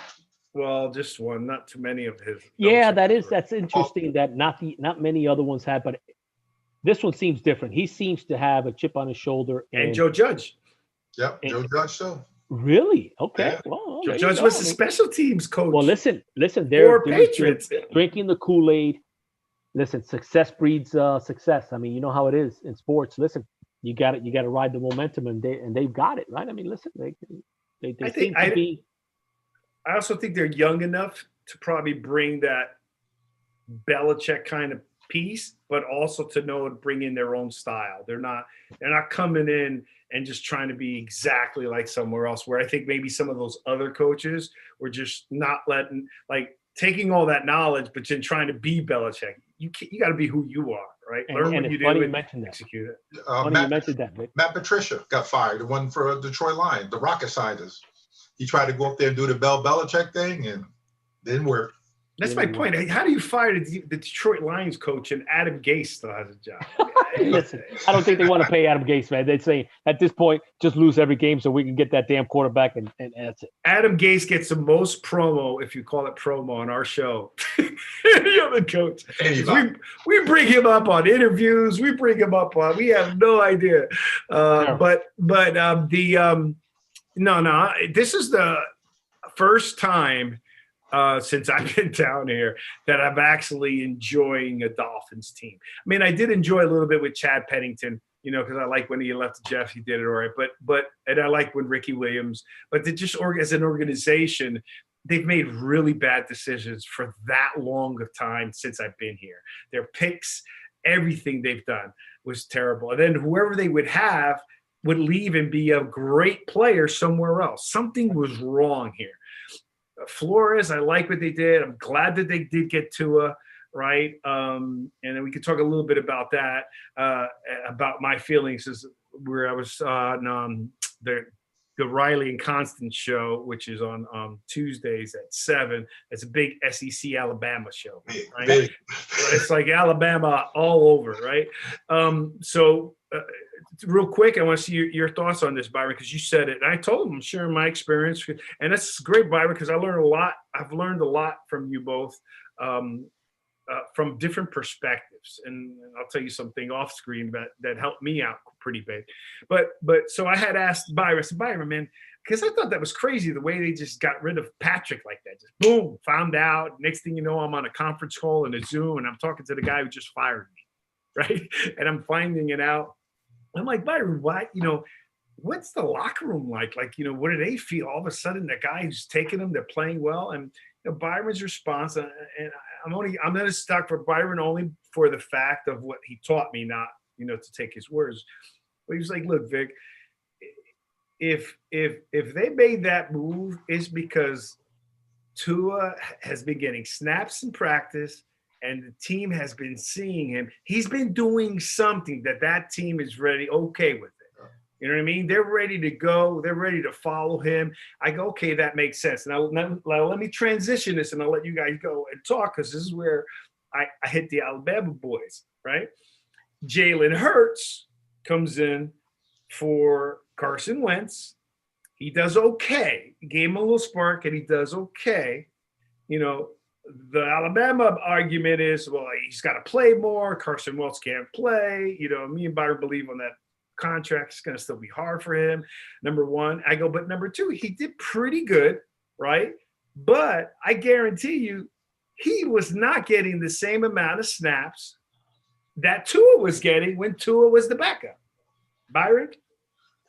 Well, just one, not too many of his. Yeah, that's interesting that not many other ones have, but this one seems different. He seems to have a chip on his shoulder. And Joe Judge. Yep, Joe Judge too. Really? Okay. Yeah. Well, Joe Judge was the special teams coach. Well, listen. They're Patriots drinking the Kool-Aid. Listen, success breeds success. I mean, you know how it is in sports. Listen, you got to ride the momentum, and they've got it, right? I mean, listen, they seem to be. I also think they're young enough to probably bring that Belichick kind of piece, but also to know to bring in their own style. They're not coming in and just trying to be exactly like somewhere else, where I think maybe some of those other coaches were just not taking all that knowledge, but then trying to be Belichick. You got to be who you are, right? Learn what you do and execute it. You mentioned that. Matt Patricia got fired, the one for Detroit Lions, the rocket scientist. He tried to go up there and do the Belichick thing, and didn't work. That's my point. How do you fire the Detroit Lions coach and Adam Gase still has a job? Listen, I don't think they want to pay Adam Gase, man. They'd say at this point, just lose every game so we can get that damn quarterback, and that's it. Adam Gase gets the most promo, if you call it promo, on our show. Any other coach. We bring him up on interviews. We bring him up on. We have no idea. This is the first time since I've been down here that I'm actually enjoying a Dolphins team. I mean, I did enjoy a little bit with Chad Pennington, because I like when he left Jeff, he did it all right. And I like when Ricky Williams, but they just as an organization, they've made really bad decisions for that long of time since I've been here. Their picks, everything they've done was terrible. And then whoever they would have would leave and be a great player somewhere else. Something was wrong here. Flores, I like what they did. I'm glad that they did get Tua, right? And then we could talk a little bit about that, about my feelings as where I was on the Riley and Constance show, which is on Tuesdays at 7. It's a big SEC Alabama show, right? Big. It's like Alabama all over, right? So real quick, I want to see your thoughts on this, Byron, because you said it. And I told him I'm sharing my experience. And that's great, Byron, because I learned a lot. I've learned a lot from you both. From different perspectives, and I'll tell you something off screen that helped me out pretty big. But so I had asked Byron, I said, Byron, man, because I thought that was crazy the way they just got rid of Patrick like that. Just boom, found out. Next thing you know, I'm on a conference call in a Zoom, and I'm talking to the guy who just fired me, right? And I'm finding it out. I'm like, Byron, what? What's the locker room like? Like, what do they feel? All of a sudden, the guy who's taking them, they're playing well, and Byron's response, and I'm going to stuck for Byron only for the fact of what he taught me, not to take his words. But he was like, look, Vic, if they made that move, it's because Tua has been getting snaps in practice, and the team has been seeing him. He's been doing something that team is okay with. You know what I mean? They're ready to go. They're ready to follow him. I go, okay, that makes sense. Now let me transition this, and I'll let you guys go and talk, because this is where I hit the Alabama boys, right? Jalen Hurts comes in for Carson Wentz. He does okay. He gave him a little spark, and he does okay. The Alabama argument is, well, he's got to play more. Carson Wentz can't play. Me and Byron believe on that contract is going to still be hard for him. Number one, I go, but number two, he did pretty good, right? But I guarantee you, he was not getting the same amount of snaps that Tua was getting when Tua was the backup. Byron?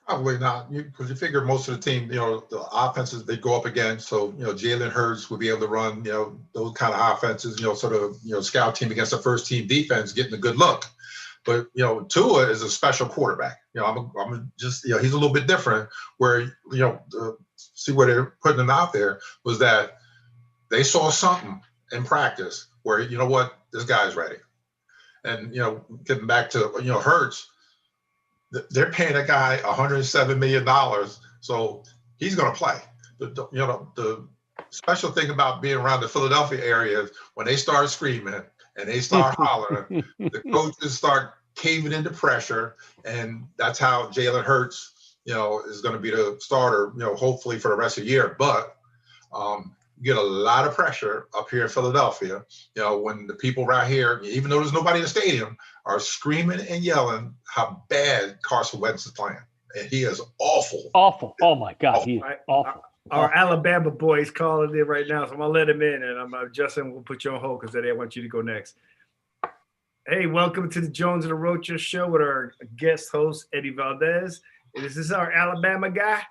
Probably not, because you figure most of the team, the offenses they go up against. So, Jalen Hurts would be able to run, those kind of offenses, sort of, scout team against the first team defense, getting a good look. But, Tua is a special quarterback. I'm just, he's a little bit different where, see where they're putting him out there was that they saw something in practice where, this guy's ready. And, getting back to, Hurts, they're paying a guy $107 million. So he's going to play. The special thing about being around the Philadelphia area is when they start screaming and they start hollering, the coaches start caving into pressure, and that's how Jalen Hurts, is going to be the starter, hopefully for the rest of the year. But you get a lot of pressure up here in Philadelphia, when the people right here, even though there's nobody in the stadium, are screaming and yelling how bad Carson Wentz is playing. And he is awful. Awful. Oh, my God. He's awful. Our Alabama boys calling it right now, so I'm going to let him in, and Justin will put you on hold because I want you to go next. Hey, welcome to the Jones and Arocho show with our guest host, Eddie Valdez. Is this our Alabama guy?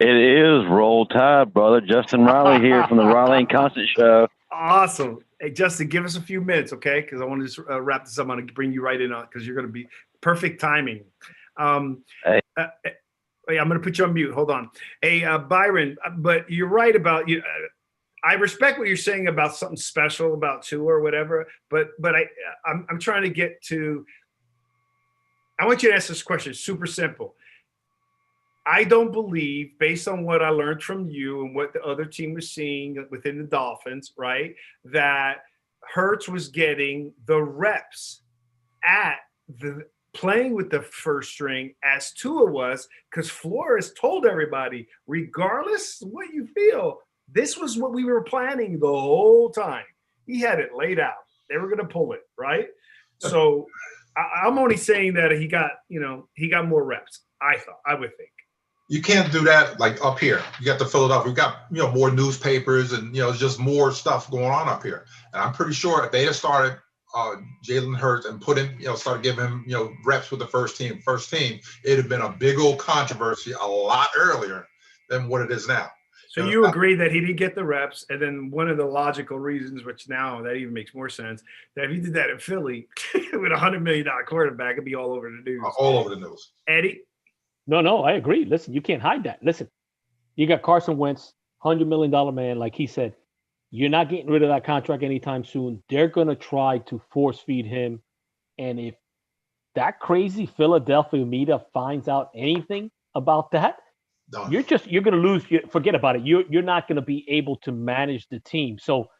It is. Roll Tide, brother. Justin Riley here from the Riley and Constance show. Awesome. Hey, Justin, give us a few minutes, okay? Because I want to just wrap this up. I'm going to bring you right in on because you're going to be perfect timing. Hey. I'm going to put you on mute. Hold on. Hey, Byron, but you're right about you. I respect what you're saying about something special about Tua or whatever, but I'm trying to get to. I want you to ask this question. It's super simple. I don't believe, based on what I learned from you and what the other team was seeing within the Dolphins, right, that Hurts was getting the reps at the playing with the first string as Tua was, because Flores told everybody, regardless of what you feel, this was what we were planning the whole time. He had it laid out. They were going to pull it, right? So I'm only saying that he got more reps. I would think. You can't do that like up here. You got the Philadelphia. We've got, more newspapers and, just more stuff going on up here. And I'm pretty sure if they had started Jalen Hurts and put him, started giving him, reps with the first team, it'd have been a big old controversy a lot earlier than what it is now. So you agree that he didn't get the reps, and then one of the logical reasons, which now that even makes more sense, that if he did that in Philly with a $100 million quarterback, it'd be all over the news. All over the news. Eddie? No, I agree. Listen, you can't hide that. Listen, you got Carson Wentz, $100 million man, like he said. You're not getting rid of that contract anytime soon. They're going to try to force feed him. And if that crazy Philadelphia media finds out anything about that, you're going to lose. Forget about it. You're not going to be able to manage the team. So,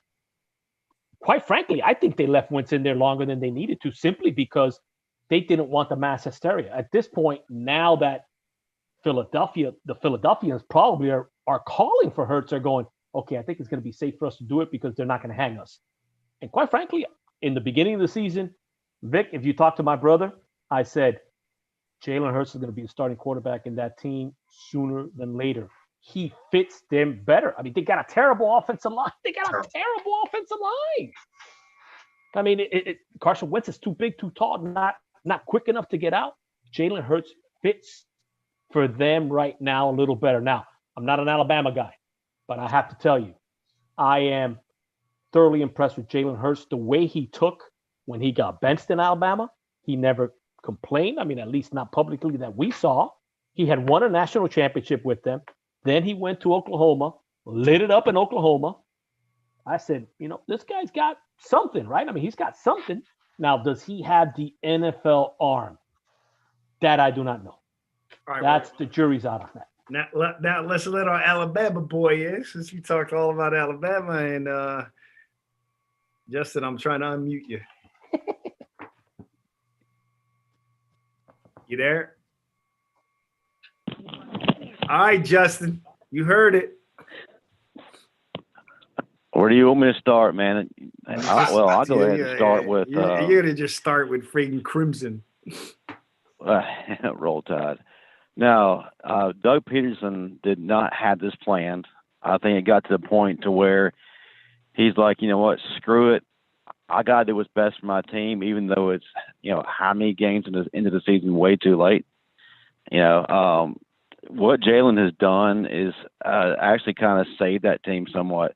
quite frankly, I think they left Wentz in there longer than they needed to, simply because they didn't want the mass hysteria. At this point, now that the Philadelphians probably are calling for Hurts, are going, okay, I think it's going to be safe for us to do it because they're not going to hang us. And quite frankly, in the beginning of the season, Vic, if you talk to my brother, I said, Jalen Hurts is going to be the starting quarterback in that team sooner than later. He fits them better. I mean, they got a terrible offensive line. I mean, Carson Wentz is too big, too tall, not quick enough to get out. Jalen Hurts fits for them right now a little better. Now, I'm not an Alabama guy, but I have to tell you, I am thoroughly impressed with Jalen Hurts. The way he took when he got benched in Alabama, he never complained. I mean, at least not publicly that we saw. He had won a national championship with them. Then he went to Oklahoma, lit it up in Oklahoma. I said, this guy's got something, right? I mean, he's got something. Now, does he have the NFL arm? That I do not know. Right, that's the jury's out on that. Now let's let our Alabama boy in, since we talked all about Alabama. And Justin, I'm trying to unmute you. You there? All right, Justin, you heard it. Where do you want me to start, man? I'll go ahead and start with. You're going to just start with freaking Crimson. Roll Tide. Now, Doug Peterson did not have this planned. I think it got to the point to where he's like, you know what, screw it. I got to do what's best for my team, even though it's, how many games into the season way too late. What Jalen has done is actually kind of saved that team somewhat.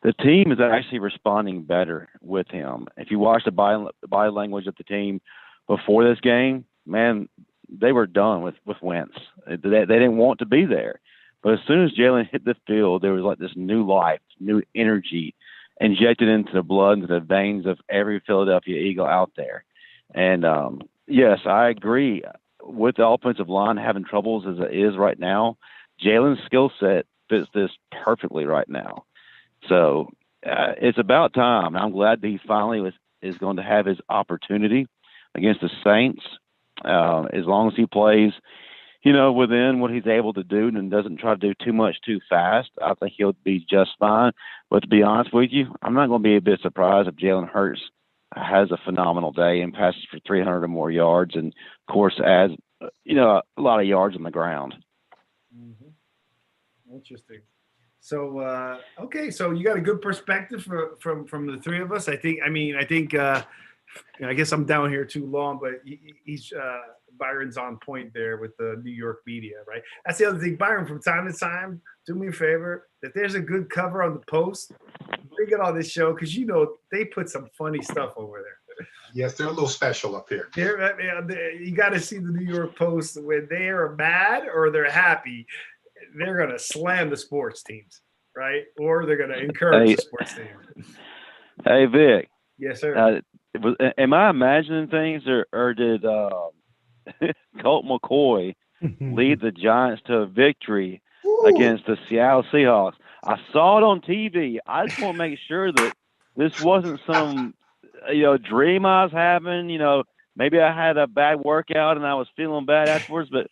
The team is actually responding better with him. If you watch the body language of the team before this game, man, they were done with Wentz. They didn't want to be there. But as soon as Jalen hit the field, there was like this new life, new energy injected into the blood, into the veins of every Philadelphia Eagle out there. And, yes, I agree. With the offensive line having troubles as it is right now, Jalen's skill set fits this perfectly right now. So it's about time. I'm glad that he finally is going to have his opportunity against the Saints. As long as he plays, within what he's able to do and doesn't try to do too much too fast, I think he'll be just fine. But to be honest with you, I'm not going to be a bit surprised if Jalen Hurts has a phenomenal day and passes for 300 or more yards, and of course adds, a lot of yards on the ground. Mm-hmm. Interesting. So, okay, so you got a good perspective from the three of us. I guess I'm down here too long, but he's Byron's on point there with the New York media, right? That's the other thing, Byron. From time to time, do me a favor. If there's a good cover on the post, bring it on this show because they put some funny stuff over there. Yes, they're a little special up here. You got to see the New York Post when they are mad or they're happy. They're gonna slam the sports teams, right? Or they're gonna encourage the sports teams. Hey, Vic. Yes, sir. Am I imagining things, or did Colt McCoy lead the Giants to a victory against the Seattle Seahawks? I saw it on TV. I just want to make sure that this wasn't some, dream I was having. Maybe I had a bad workout and I was feeling bad afterwards. But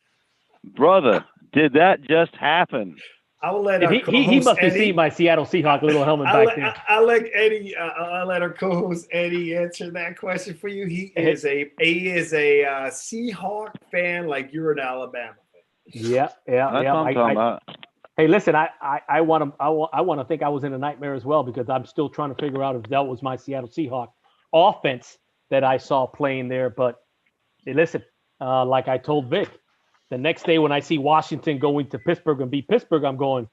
brother, did that just happen? I will let he must be seeing my Seattle Seahawks little helmet back there. I'll let Eddie. I'll let our co-host Eddie answer that question for you. He is a Seahawk fan like you're an Alabama fan. Yeah. That's what I'm talking about. Hey, listen, I want to think I was in a nightmare as well because I'm still trying to figure out if that was my Seattle Seahawks offense that I saw playing there. But hey, listen, like I told Vic, the next day when I see Washington going to Pittsburgh and beat Pittsburgh, I'm going,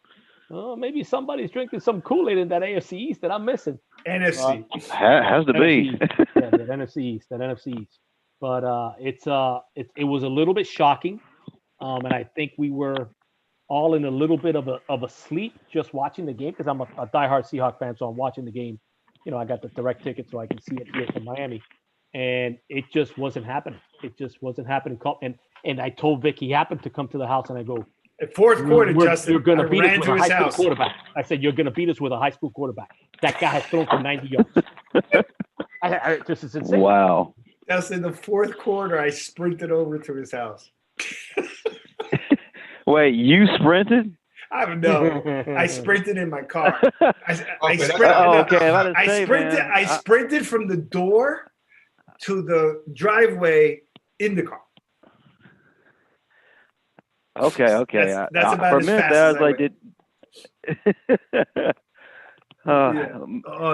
oh, maybe somebody's drinking some Kool-Aid in that AFC East that I'm missing. NFC. Has to be. Yeah, that NFC East. But it was a little bit shocking. And I think we were all in a little bit of a sleep just watching the game because I'm a diehard Seahawks fan, so I'm watching the game. I got the direct ticket so I can see it here from Miami. and it just wasn't happening. It just wasn't happening. And I told Vic he happened to come to the house, and I go, fourth quarter, Justin, you're going to beat us with a high school house. quarterback. I said, you're going to beat us with a high school quarterback. That guy has thrown for 90 yards. This is insane. Wow. Justin, the fourth quarter, I sprinted over to his house. Wait, you sprinted? I don't know. I sprinted in my car. I sprinted from the door to the driveway in the car. Okay. That's about as fast as I went. did.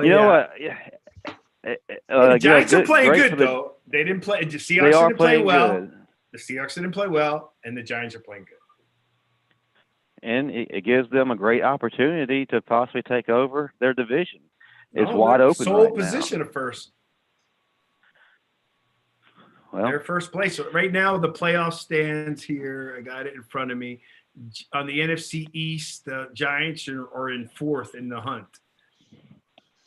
You know what? The Giants are playing good, though. They didn't play. The Seahawks didn't play well. Good. The Seahawks didn't play well, and the Giants are playing good. And it gives them a great opportunity to possibly take over their division. It's wide open sole position at first. Well, they're first place. So right now, the playoff stands here. I got it in front of me. On the NFC East, the Giants are in fourth in the hunt.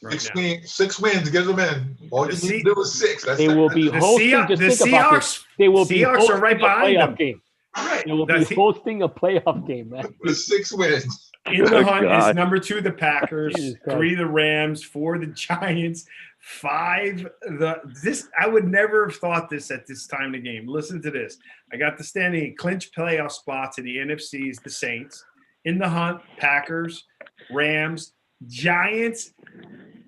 Right 6 wins gives them in. All you need to do is 6. They will be hosting. The Seahawks. They will be Seahawks are right behind them. Game. Right. They will be hosting a playoff game, man. With 6 wins. In the hunt is number 2, the Packers, 3, the Rams, 4, the Giants, 5, I would never have thought this at this time of the game. Listen to this. I got the standing clinch playoff spots in the NFC is the Saints. In the hunt, Packers, Rams, Giants,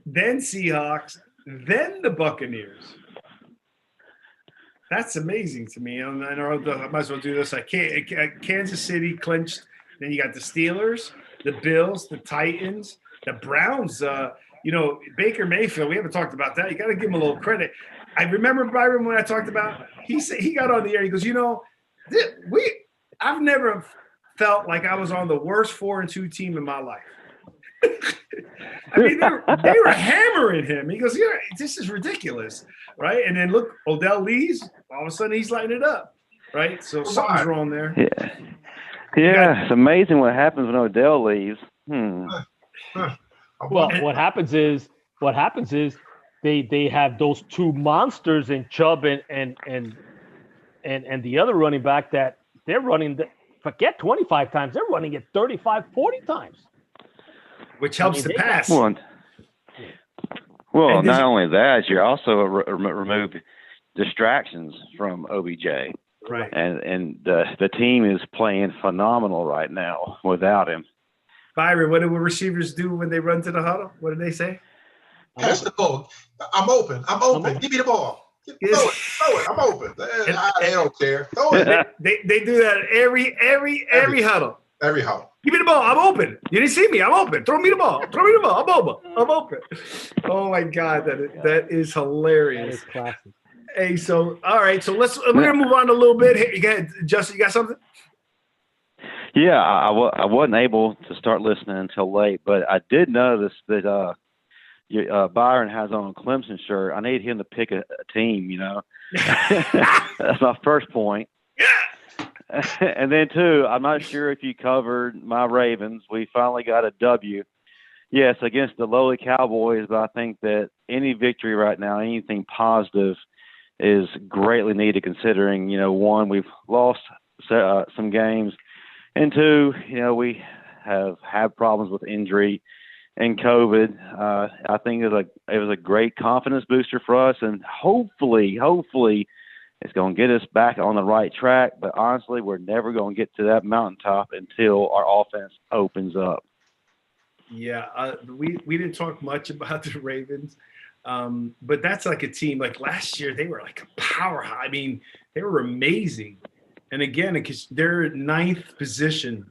then Seahawks, then the Buccaneers. That's amazing to me. I might as well do this. Kansas City clinched. Then you got the Steelers, the Bills, the Titans, the Browns. Baker Mayfield. We haven't talked about that. You got to give him a little credit. I remember Byron when I talked about. He said he got on the air. He goes, I've never felt like I was on the worst 4-2 team in my life. I mean, they were hammering him. He goes, this is ridiculous, right? And then look, Odell leaves. All of a sudden, he's lighting it up, right? So something's wrong there. Yeah. It's amazing what happens when Odell leaves. Well, what happens is they have those 2 monsters in Chubb and the other running back that they're running. Forget 25 times, they're running it 35, 40 times. Which helps the pass. Well, not only that, you're also remove distractions from OBJ. Right. And the team is playing phenomenal right now without him. Byron, what do receivers do when they run to the huddle? What do they say? Pass the ball. I'm open. Give me the ball. Throw it. I'm open. They don't care. Throw it. They do that every huddle. Every huddle. Give me the ball. I'm open. You didn't see me. I'm open. Throw me the ball. I'm open. Oh my God, that is hilarious. That is classic. Hey, so all right, so we're gonna move on a little bit. Hey, Justin, you got something? Yeah, I wasn't able to start listening until late, but I did notice that Byron has on a Clemson shirt. I need him to pick a team. That's my first point. Yeah. And then 2, I'm not sure if you covered my Ravens. We finally got a W. Yes, against the lowly Cowboys, but I think that any victory right now, anything positive, is greatly needed considering, 1, we've lost some games, and 2, we have had problems with injury and COVID. I think it was a great confidence booster for us, and hopefully it's going to get us back on the right track. But honestly, we're never going to get to that mountaintop until our offense opens up. Yeah, we didn't talk much about the Ravens, but that's like a team. Like last year, they were like a powerhouse. I mean, they were amazing. And again, because they're 9th position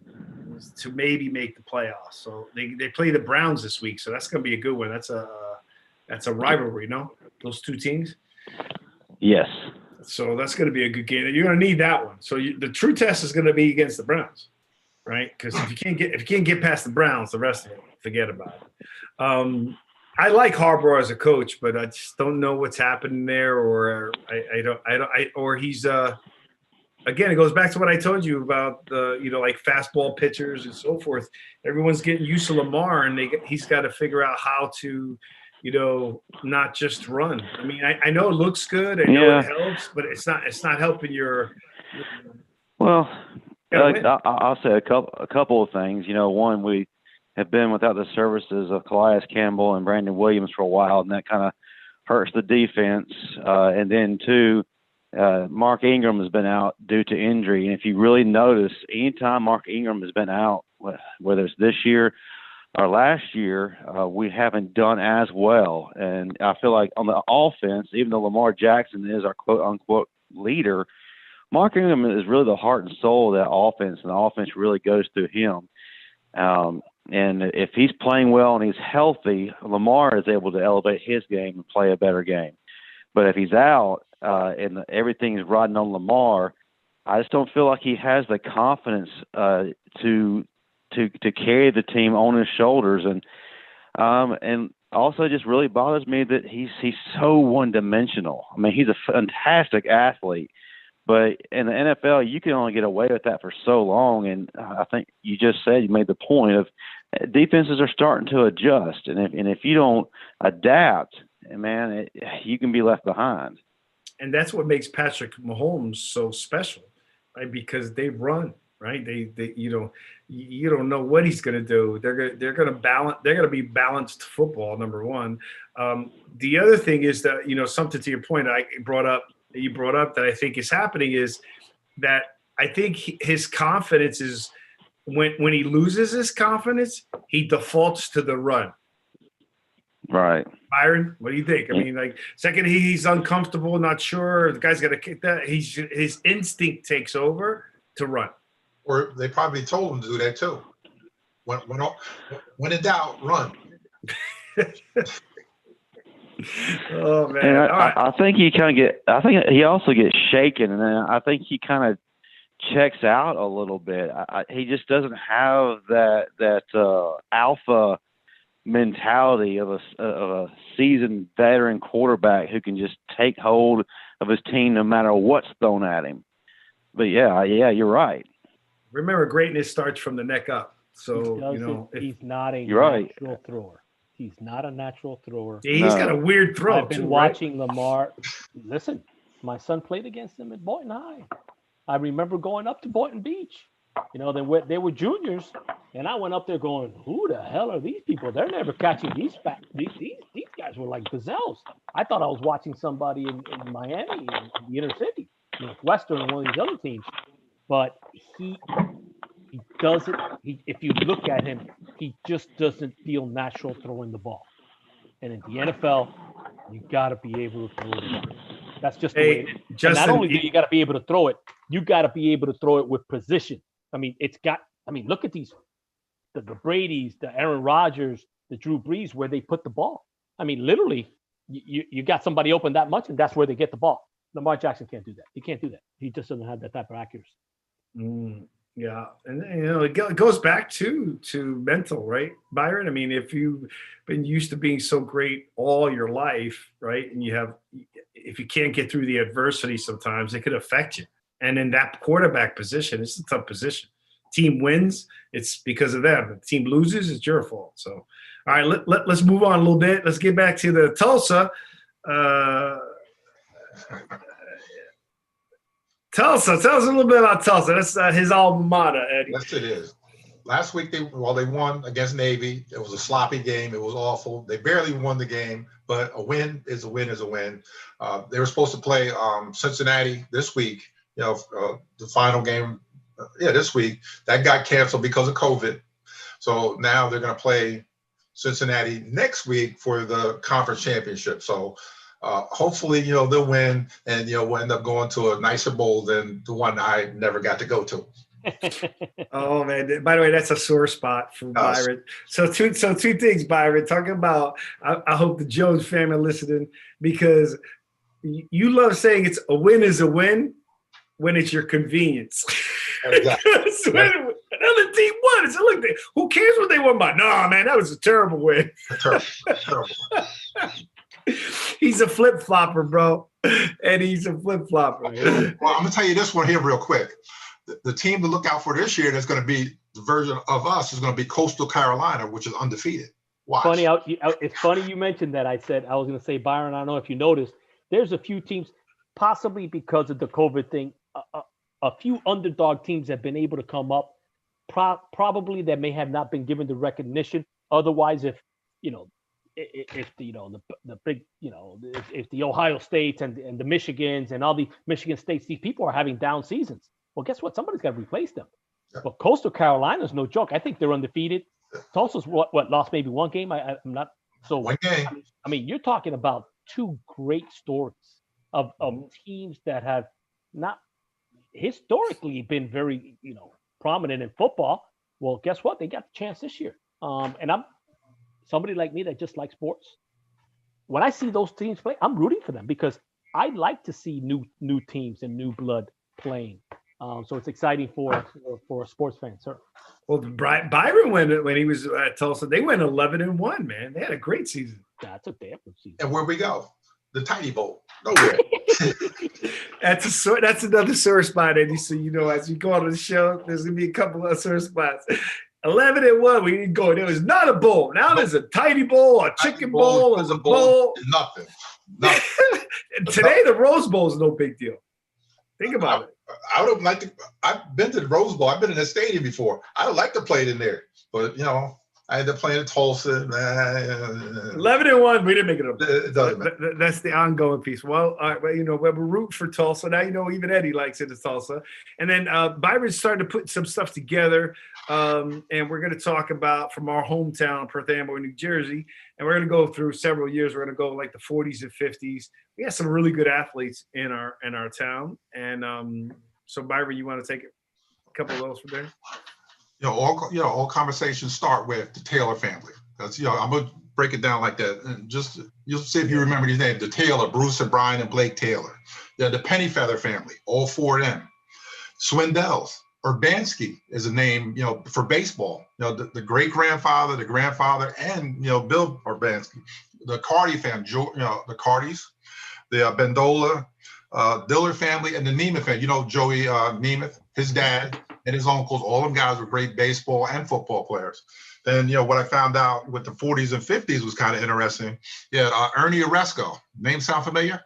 to maybe make the playoffs. So they play the Browns this week. So that's going to be a good one. That's a rivalry, no? Those 2 teams? Yes. So that's going to be a good game. You're going to need that one. So the true test is going to be against the Browns, right? Because if you can't get past the Browns, the rest of it, forget about it. I like Harbaugh as a coach, but I just don't know what's happening there, or or he's again, it goes back to what I told you about like fastball pitchers and so forth. Everyone's getting used to Lamar, and he's got to figure out how to not just run. I mean, I know it looks good. I know it helps, but it's not helping your. Well, I'll say a couple of things. One, we have been without the services of Calais Campbell and Brandon Williams for a while, and that kind of hurts the defense. And then two, Mark Ingram has been out due to injury. And if you really notice, anytime Mark Ingram has been out, whether it's this year or last year, we haven't done as well. And I feel like on the offense, even though Lamar Jackson is our quote-unquote leader, Mark Ingram is really the heart and soul of that offense, and the offense really goes through him. And if he's playing well and he's healthy, Lamar is able to elevate his game and play a better game. But if he's out and everything's riding on Lamar, I just don't feel like he has the confidence to carry the team on his shoulders. And also just really bothers me that he's so one-dimensional. I mean, he's a fantastic athlete. But in the NFL, you can only get away with that for so long. And I think you made the point of defenses are starting to adjust. And if you don't adapt, man, you can be left behind. And that's what makes Patrick Mahomes so special, right? Because they run, right? They you don't know what he's going to do. They're going to balance. They're going to be balanced football. Number one. The other thing is that something to your point you brought up that I think is happening is that I think his confidence is when he loses his confidence, he defaults to the run. Right. Byron, what do you think? I mean, like, second he's uncomfortable, not sure, the guy's got to kick that. His instinct takes over to run. Or they probably told him to do that too. When in doubt, run. Oh man! And I think he I think he also gets shaken, and then I think he kind of checks out a little bit. He just doesn't have that alpha mentality of a seasoned veteran quarterback who can just take hold of his team no matter what's thrown at him. But yeah, you're right. Remember, greatness starts from the neck up. So he's not a natural thrower. He's not a natural thrower. Yeah, he's got a weird throw. I've been watching Lamar. Listen, my son played against him at Boynton High. I remember going up to Boynton Beach. They were juniors, and I went up there going, "Who the hell are these people? They're never catching these guys were like gazelles." I thought I was watching somebody in Miami, in the inner city, Western, and one of these other teams. But he doesn't. If you look at him, he just doesn't feel natural throwing the ball. And in the NFL, you got to be able to throw it. That's just the way it is. And not only do you got to be able to throw it, you got to be able to throw it with precision. I mean, look at these, the Brady's, the Aaron Rodgers, the Drew Brees, where they put the ball. I mean, literally, you got somebody open that much, and that's where they get the ball. Lamar Jackson can't do that. He can't do that. He just doesn't have that type of accuracy. Yeah, and it goes back to mental, right, Byron? I mean, if you've been used to being so great all your life, right, and if you can't get through the adversity, sometimes it could affect you. And in that quarterback position, it's a tough position. Team wins, it's because of them. If the team loses, it's your fault. So, all right, let's move on a little bit. Let's get back to the Tulsa. Tell us a little bit about Tulsa. That's his alma mater, Eddie. Yes, it is. Last week, they won against Navy. It was a sloppy game. It was awful. They barely won the game, but a win is a win is a win. They were supposed to play Cincinnati this week, the final game, this week. That got canceled because of COVID. So now they're going to play Cincinnati next week for the conference championship. So hopefully, they'll win, and we'll end up going to a nicer bowl than the one I never got to go to. Oh man! By the way, that's a sore spot for Byron. So two things, Byron. Talking about, I hope the Jones family listening, because you love saying it's a win is a win when it's your convenience. Exactly. When another team won, it's look. Who cares what they won by? Nah, man, that was a terrible win. Terrible. He's a flip-flopper, bro. And he's a flip-flopper. Well, I'm going to tell you this one here real quick. The team to look out for this year that's going to be the version of us is going to be Coastal Carolina, which is undefeated. Watch. It's funny you mentioned that. I was going to say, Byron, I don't know if you noticed, there's a few teams, possibly because of the COVID thing, a few underdog teams have been able to come up, probably that may have not been given the recognition. Otherwise, if the big, if the Ohio States and the Michigans and all the Michigan States, these people are having down seasons. Well, guess what? Somebody's got to replace them. Yeah. But Coastal Carolina's no joke. I think they're undefeated. Tulsa's what lost maybe one game. I'm not so. One game. I mean, you're talking about two great stories of teams that have not historically been very prominent in football. Well, guess what? They got the chance this year. And I'm somebody like me that just likes sports. When I see those teams play, I'm rooting for them because I like to see new teams and new blood playing. So it's exciting for a sports fan, sir. Well, Byron when he was at Tulsa, they went 11-1, man. They had a great season. That's a damn good season. And where we go? The Tiny Bowl. Nowhere. That's another sore spot, Eddie. So as you go on the show, there's gonna be a couple of sore spots. 11-1, we didn't go. There was not a bowl. Now there's a tiny bowl, a chicken bowl, there's a bowl. Nothing. Today the Rose Bowl is no big deal. Think about it. I would have liked to. I've been to the Rose Bowl. I've been in the stadium before. I would like to play it in there, but I had to play in Tulsa. 11-1, we didn't make it up. It doesn't matter. That's the ongoing piece. Well, we're rooting for Tulsa. Now even Eddie likes it as Tulsa. And then Byron's starting to put some stuff together, and we're going to talk about from our hometown, Perth Amboy, New Jersey, and we're going to go through several years. We're going to go like the 40s and 50s. We have some really good athletes in our town, and so Byron, you want to take a couple of those from there? All conversations start with the Taylor family. That's I'm gonna break it down like that, and just you'll see if you remember these names: the Taylor, Bruce and Brian and Blake Taylor. The Pennyfeather family, all four of them. Swindells, Urbanski is a name, for baseball. The great grandfather, the grandfather, and Bill Urbanski. The Cardi family, the Cardis, the Bendola, Diller family, and the Nemeth family. Joey Nemeth, his dad, and his uncles. All them guys were great baseball and football players. Then, what I found out with the 40s and 50s was kind of interesting. Yeah, Ernie Oresco. Name sound familiar?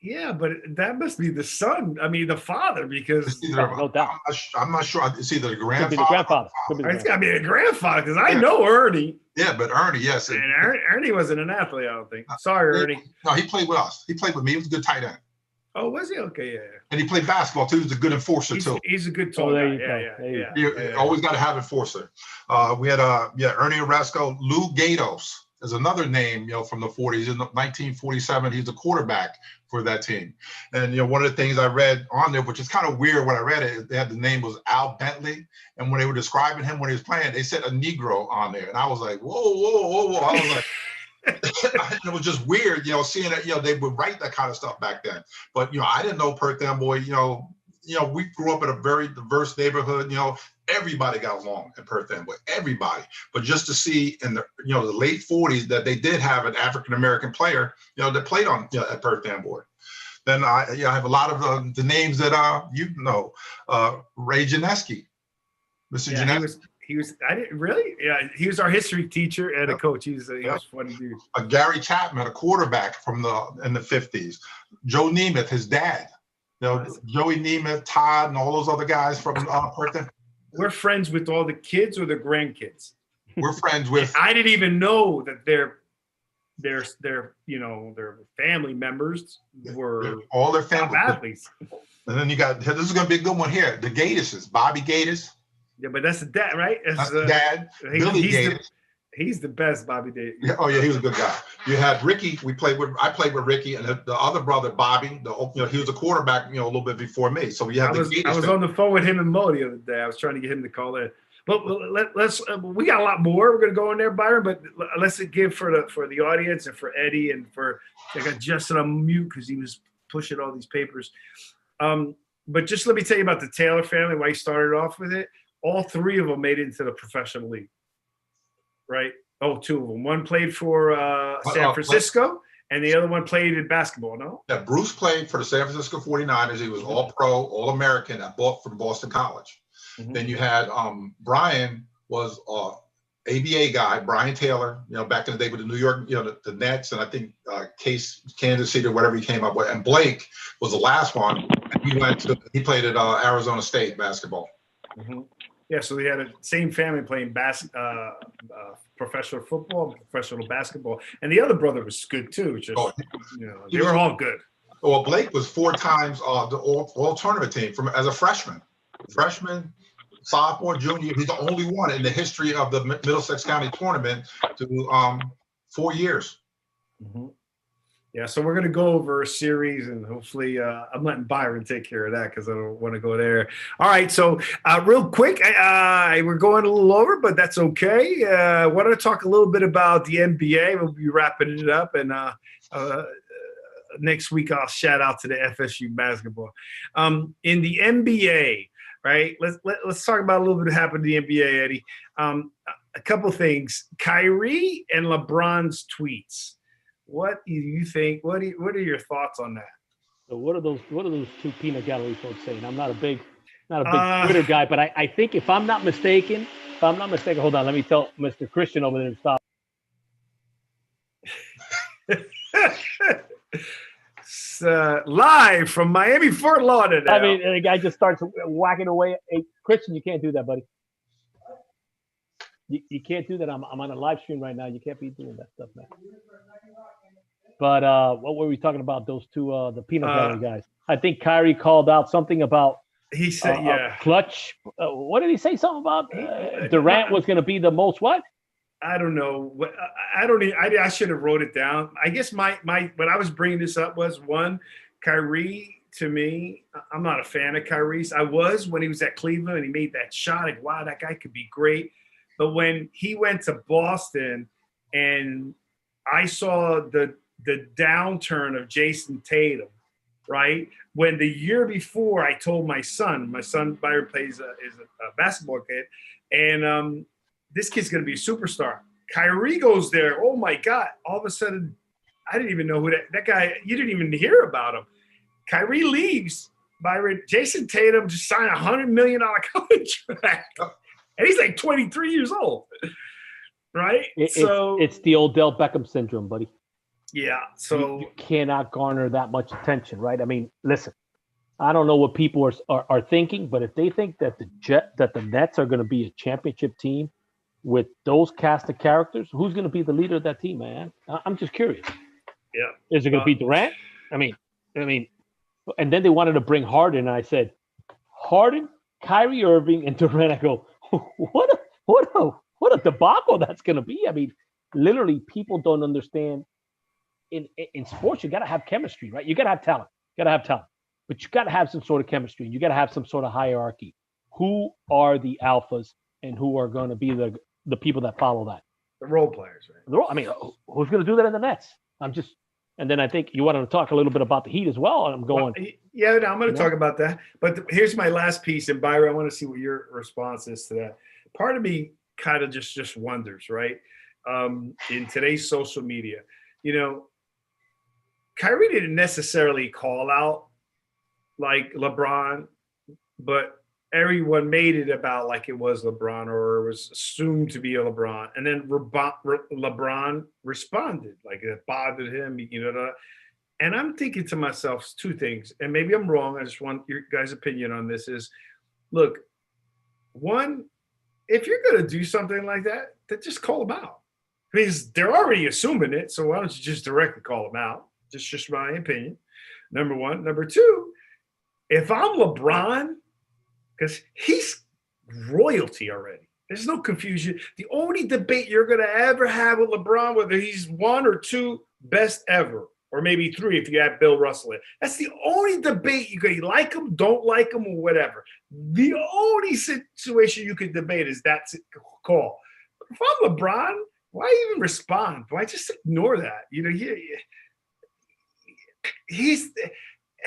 Yeah, but that must be the son. I mean, the father, because no doubt. I'm not sure. It's either the grandfather. Could be the grandfather. It's got to be the grandfather because I know Ernie. Yeah, but Ernie, yes. And Ernie wasn't an athlete, I don't think. Sorry, Ernie. No, he played with us. He played with me. He was a good tight end. Oh, was he? Okay, yeah. And he played basketball too. He was a good enforcer too. He's a good tall guy. Yeah. Always got to have enforcer. We had Ernie Oresco. Lou Gatos is another name, from the 40s. In 1947, he's the quarterback for that team. And one of the things I read on there, which is kind of weird when I read it, they had the name was Al Bentley, and when they were describing him when he was playing, they said a Negro on there, and I was like, whoa. I was like. It was just weird, seeing that, they would write that kind of stuff back then. But, I didn't know Perth Amboy, we grew up in a very diverse neighborhood, everybody got along in Perth Amboy, everybody. But just to see in the, the late 40s that they did have an African-American player, that played on, at Perth Amboy. Then I have a lot of the names that, Ray Janeski, Mr. Janeski. He was. I didn't really. Yeah, he was our history teacher and a coach. He was a funny dude. Gary Chapman, a quarterback in the 50s. Joe Nemeth, his dad. Joey Nemeth, Todd, and all those other guys from Perth. We're friends with all the kids or the grandkids. We're friends with. I didn't even know that their family members were all their family athletes. And then you got this is going to be a good one here. The Gatises, Bobby Gatis. Yeah, but that's the dad, right? That's the dad. Billy Gatis. He's the best, Bobby Gatis. Yeah, he was a good guy. You had Ricky. I played with Ricky, and the other brother, Bobby. He was a quarterback. A little bit before me. So you have I was on the phone with him and Mo the other day. I was trying to get him to call in. But let's. We got a lot more. We're going to go in there, Byron. But let's give for the audience and for Eddie and for. I got Justin on mute because he was pushing all these papers. But just let me tell you about the Taylor family. Why he started off with it. All three of them made it into the professional league, right? Oh, two of them. One played for San Francisco, and the other one played in basketball, no? Yeah, Bruce played for the San Francisco 49ers. He was all-pro, all-American from Boston College. Mm-hmm. Then you had Brian was ABA guy, Brian Taylor, back in the day with the New York, the Nets, and I think Kansas City or whatever he came up with. And Blake was the last one. He played at Arizona State basketball. Mm-hmm. Yeah, so they had the same family playing professional football, professional basketball, and the other brother was good too. They were all good. Well, Blake was 4 times the all tournament team as a freshman, sophomore, junior. He's the only one in the history of the Middlesex County tournament to 4 years. Mm-hmm. Yeah, so we're going to go over a series, and hopefully I'm letting Byron take care of that because I don't want to go there. All right, so real quick, we're going a little over, but that's okay. I want to talk a little bit about the NBA. We'll be wrapping it up, and next week I'll shout out to the FSU basketball. In the NBA, right, let's talk about a little bit that happened in the NBA, Eddie. A couple things. Kyrie and LeBron's tweets. What do you think? What are your thoughts on that? So what are those two peanut gallery folks saying? I'm not a big Twitter guy, but I think if I'm not mistaken, hold on, let me tell Mr. Christian over there to stop. Live from Miami, Fort Lauderdale. I mean, the guy just starts whacking away. Hey, Christian, you can't do that, buddy. You can't do that. I'm on a live stream right now. You can't be doing that stuff, man. But what were we talking about? Those two, the peanut gallery guys. I think Kyrie called out something about. He said, clutch. What did he say? Something about Durant was going to be the most what? I don't know. I should have wrote it down. I guess my when I was bringing this up was one, Kyrie. To me, I'm not a fan of Kyrie's. I was when he was at Cleveland and he made that shot. Like, wow, that guy could be great. But when he went to Boston and I saw the downturn of Jason Tatum, right? When the year before I told my son Byron is a basketball kid, and this kid's going to be a superstar. Kyrie goes there. Oh my God. All of a sudden, I didn't even know who that guy, you didn't even hear about him. Kyrie leaves. Byron, Jason Tatum just signed a $100 million contract. And he's like 23 years old, right? It's the Odell Beckham syndrome, buddy. Yeah. So you cannot garner that much attention, right? I mean, listen, I don't know what people are thinking, but if they think that the Nets are going to be a championship team with those cast of characters, who's going to be the leader of that team, man? I'm just curious. Yeah. Is it going to be Durant? I mean, and then they wanted to bring Harden, and I said, Harden, Kyrie Irving, and Durant. I go, what a debacle that's going to be. I mean, literally, people don't understand. In sports, you got to have chemistry, right? You got to have talent. But you got to have some sort of chemistry. You got to have some sort of hierarchy. Who are the alphas, and who are going to be the people that follow that? The role players, right? I mean, who's going to do that in the Nets? And then I think you wanted to talk a little bit about the Heat as well. And I'm going. I'm going to talk about that. But here's my last piece. And Byron, I want to see what your response is to that. Part of me kind of just wonders, right? In today's social media, Kyrie didn't necessarily call out like LeBron, but everyone made it about like it was LeBron or it was assumed to be a LeBron. And then LeBron responded like it bothered him, And I'm thinking to myself two things, and maybe I'm wrong. I just want your guys' opinion on this is, look, one, if you're going to do something like that, then just call them out. Because they're already assuming it, so why don't you just directly call them out? Just my opinion, number one. Number two, if I'm LeBron, because he's royalty already. There's no confusion. The only debate you're going to ever have with LeBron, whether he's one or two best ever, or maybe three if you add Bill Russell in. That's the only debate you can like him, don't like him, or whatever. The only situation you could debate is that call. If I'm LeBron, why even respond? Why just ignore that? He's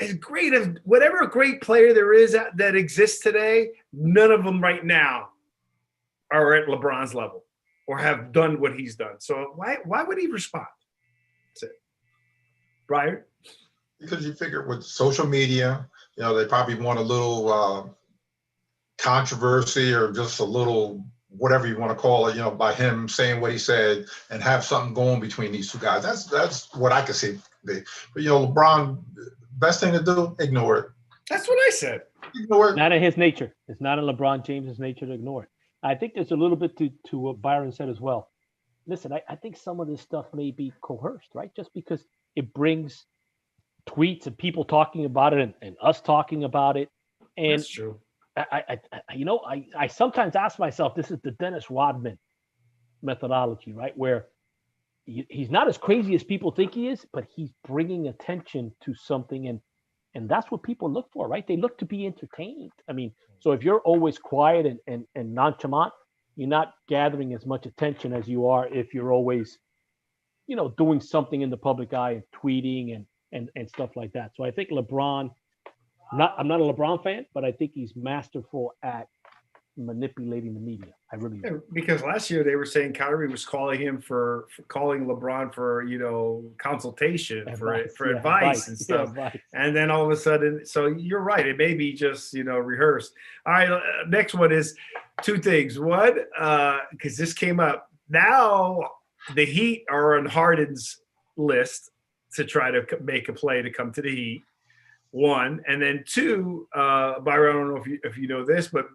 as great as whatever great player there is that exists today, none of them right now are at LeBron's level or have done what he's done. So why would he respond? That's it. Brian? Because you figure with social media, they probably want a little controversy or just a little whatever you want to call it, by him saying what he said and have something going between these two guys. That's what I could see. But LeBron, best thing to do, ignore it. That's what I said. Ignore it. Not in his nature. It's not in LeBron James's nature to ignore it. I think there's a little bit to what Byron said as well. Listen, I think some of this stuff may be coerced, right? Just because it brings tweets and people talking about it and us talking about it. And that's true. I sometimes ask myself, this is the Dennis Rodman methodology, right? Where he's not as crazy as people think he is, but he's bringing attention to something. And that's what people look for, right? They look to be entertained. I mean, so if you're always quiet and nonchalant, you're not gathering as much attention as you are if you're always, doing something in the public eye and tweeting and stuff like that. So I think LeBron, I'm not a LeBron fan, but I think he's masterful at manipulating the media. I really do. Because last year they were saying Kyrie was calling him for calling LeBron for consultation for advice and stuff. And then all of a sudden, so you're right, it may be just rehearsed. All right, next one is two things. One, because this came up, now the Heat are on Harden's list to try to make a play to come to the Heat. One, and then two, Byron, I don't know if you know this, but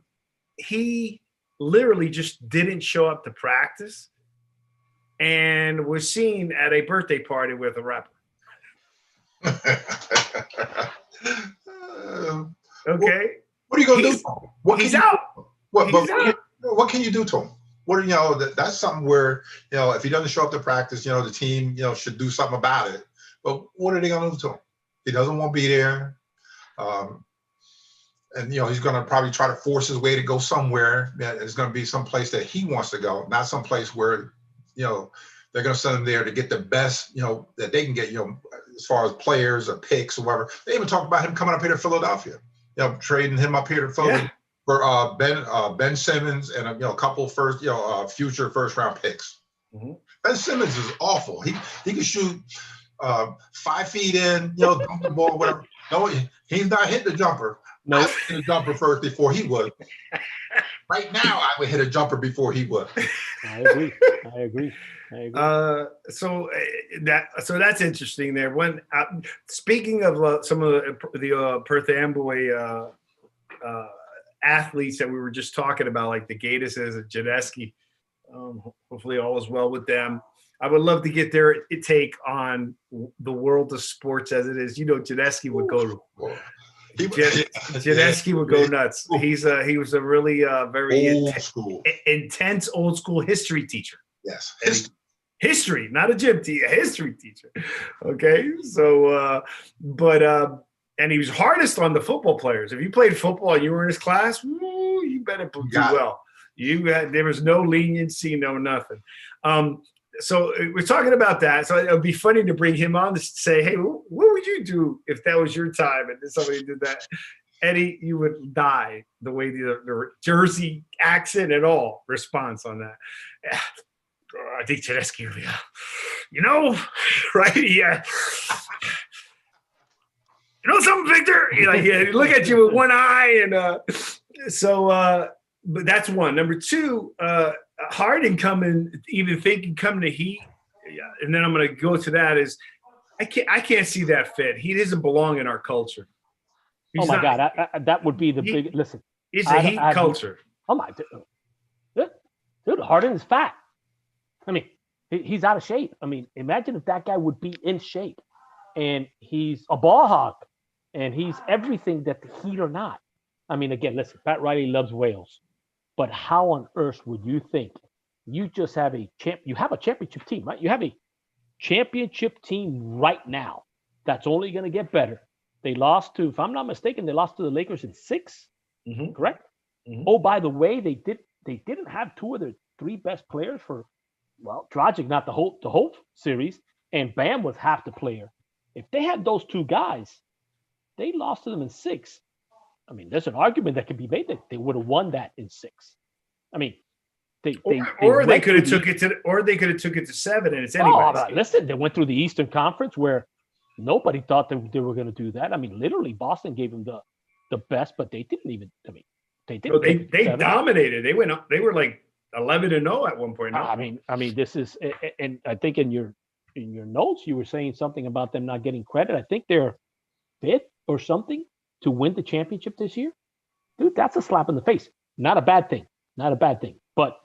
he literally just didn't show up to practice and was seen at a birthday party with a rapper. Okay. What are you going to do to him? He's out. What can you do to him? That's something where, if he doesn't show up to practice, the team, should do something about it. But what are they going to do to him? He doesn't want to be there. And, he's going to probably try to force his way to go somewhere. It's going to be some place that he wants to go, not some place where, they're going to send him there to get the best, that they can get, as far as players or picks or whatever. They even talked about him coming up here to Philadelphia, trading him up here to Philly for Ben Simmons and a couple future first round picks. Mm-hmm. Ben Simmons is awful. He can shoot 5 feet in, dunk the ball, whatever. No, he's not hitting the jumper. No, I would hit a jumper first before he would. Right now, I would hit a jumper before he would. I agree. So that's interesting there. When speaking of some of the Perth Amboy athletes that we were just talking about, like the Gatises and Janeski, hopefully all is well with them. I would love to get their take on the world of sports as it is. Janeski would go. Janeski would go nuts. He was a really very intense old school history teacher. Yes, history, not a gym teacher, a history teacher. Okay, so and he was hardest on the football players. If you played football and you were in his class, you better do well. There was no leniency, no nothing. So we're talking about that. So it would be funny to bring him on to say, hey, what would you do if that was your time and somebody did that? Eddie, you would die the way the Jersey accent and all response on that. I think Tedeschi, right? Yeah. Something, Victor? He look at you with one eye. And but that's one. Number two, Harden coming to Heat, and then I'm going to go to that is I can't see that fit. He doesn't belong in our culture. God, that would be the big listen. It's a Heat culture. Oh my dude, Harden is fat. I mean, he's out of shape. I mean, imagine if that guy would be in shape, and he's a ball hog, and he's everything that the Heat are not. I mean, again, listen, Pat Riley loves whales. But how on earth would you think you just have you have a championship team, right? You have a championship team right now that's only going to get better. They lost to, if I'm not mistaken, they lost to the Lakers in 6, correct? Mm-hmm. Oh, by the way, they didn't have 2 of their 3 best players for, Dragic, not the whole series, and Bam was half the player. If they had those 2 guys, they lost to them in 6. I mean, there's an argument that can be made that they would have won that in 6. I mean, they could have took it to 7, and it's anyways. Listen, they went through the Eastern Conference where nobody thought that they were going to do that. I mean, literally, Boston gave them the best, but they didn't even. I mean, they didn't. They dominated. They went up. They were like 11-0 at one point. No? I mean, this is, and I think in your notes you were saying something about them not getting credit. I think they're fifth or something to win the championship this year. Dude, that's a slap in the face. Not a bad thing. Not a bad thing. But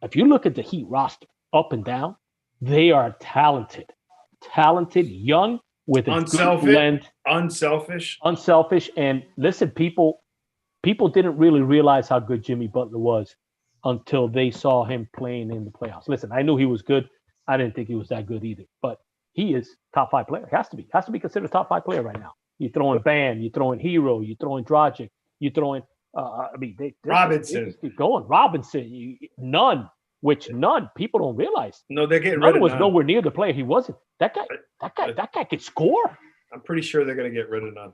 if you look at the Heat roster up and down, they are talented, young, with a good blend. Unselfish. And listen, people didn't really realize how good Jimmy Butler was until they saw him playing in the playoffs. Listen, I knew he was good. I didn't think he was that good either. But he is top 5 player. Has to be considered top 5 player right now. You throw in Bam, you throw in Hero, you throw in Dragic, you throw in Robinson. They keep going. Robinson, none. People don't realize. No, they're getting rid of was nowhere near the player he wasn't. That guy could score. I'm pretty sure they're going to get rid of none.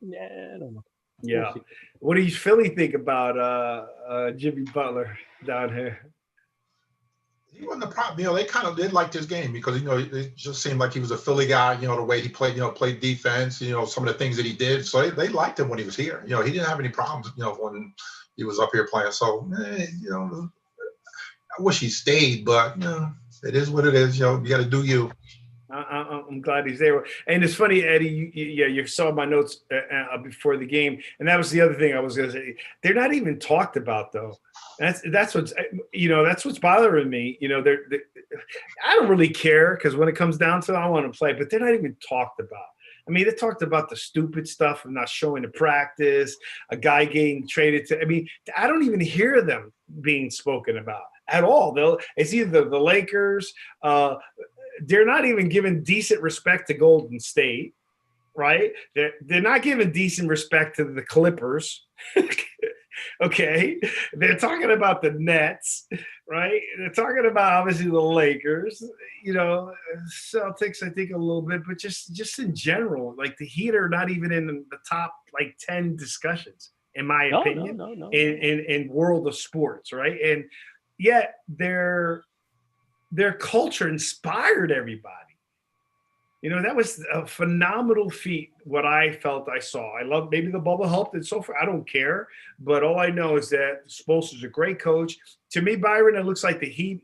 Yeah, I don't know. Yeah. What do you Philly think about Jimmy Butler down here? He wasn't the problem. They kind of did like this game because, it just seemed like he was a Philly guy, the way he played, played defense, some of the things that he did. So they liked him when he was here. He didn't have any problems, when he was up here playing. So, I wish he stayed, but it is what it is. You got to do you. I'm glad he's there. And it's funny, Eddie. You saw my notes before the game, and that was the other thing I was going to say. They're not even talked about, though. That's what's bothering me. I don't really care because when it comes down to it, I want to play, but they're not even talked about. I mean, they talked about the stupid stuff of not showing the practice, a guy getting traded to. I mean, I don't even hear them being spoken about at all. It's either the Lakers. They're not even giving decent respect to Golden State, right? They're not giving decent respect to the Clippers. Okay, they're talking about the Nets, right? They're talking about obviously the Lakers, Celtics, I think a little bit, but just in general, like the Heat are not even in the top 10 discussions, in my opinion, No. In world of sports, right? And yet their culture inspired everybody. That was a phenomenal feat, what I felt I saw. I love, maybe the bubble helped and so far. I don't care. But all I know is that Spoelstra's a great coach. To me, Byron, it looks like the Heat.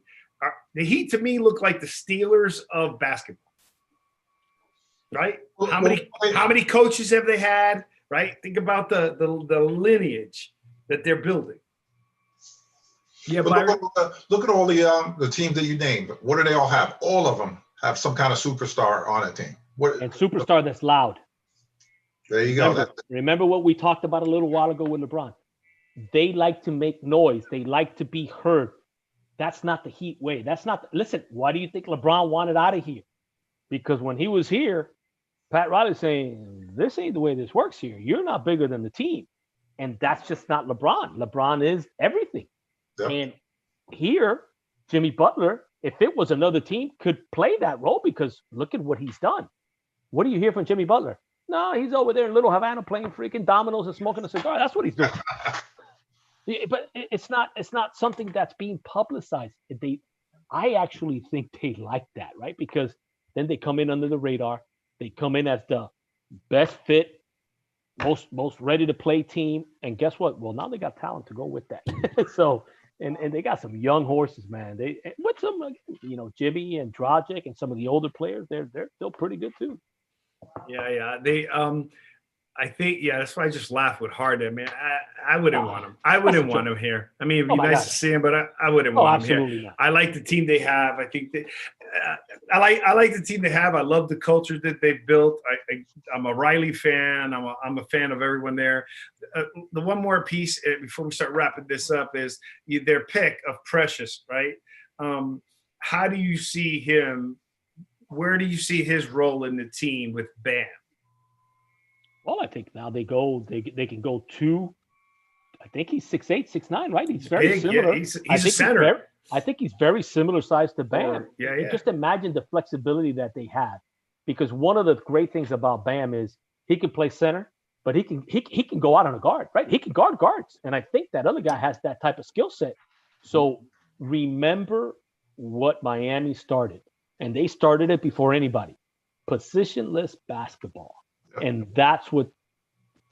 The Heat, to me, look like the Steelers of basketball. Right? How many coaches have they had? Right? Think about the lineage that they're building. Yeah, Byron. Look at all the teams that you named. What do they all have? All of them have some kind of superstar on a team. And superstar that's loud. There you go. Remember what we talked about a little while ago with LeBron. They like to make noise. They like to be heard. That's not the Heat way. Listen, why do you think LeBron wanted out of here? Because when he was here, Pat Riley's saying, this ain't the way this works here. You're not bigger than the team. And that's just not LeBron. LeBron is everything. Yep. And here, Jimmy Butler, if it was another team, could play that role because look at what he's done. What do you hear from Jimmy Butler? No, he's over there in Little Havana playing freaking dominoes and smoking a cigar. That's what he's doing. But it's not something that's being publicized. I actually think they like that, right? Because then they come in under the radar. They come in as the best fit, most ready to play team. And guess what? Well, now they got talent to go with that. So. And they got some young horses, man. They with some, Jimmy and Dragic and some of the older players, they're still pretty good too. Yeah. They I think that's why I just laugh with Harden. Man, I wouldn't want him. I wouldn't want him here. I mean, it'd be nice to see him, but I wouldn't want him here. Not. I like the team they have. I think I like the team they have. I love the culture that they've built. I'm a Riley fan. I'm a fan of everyone there. The one more piece before we start wrapping this up is their pick of Precious, right? How do you see him? Where do you see his role in the team with Bam? Well, I think now they can go to, I think he's 6'8", 6'9", right? He's very big, similar. Yeah, he's a center. I think he's very similar size to Bam. Yeah. Just imagine the flexibility that they have. Because one of the great things about Bam is he can play center, but he can go out on a guard, right? He can guard guards. And I think that other guy has that type of skill set. So remember what Miami started. And they started it before anybody. Positionless basketball. And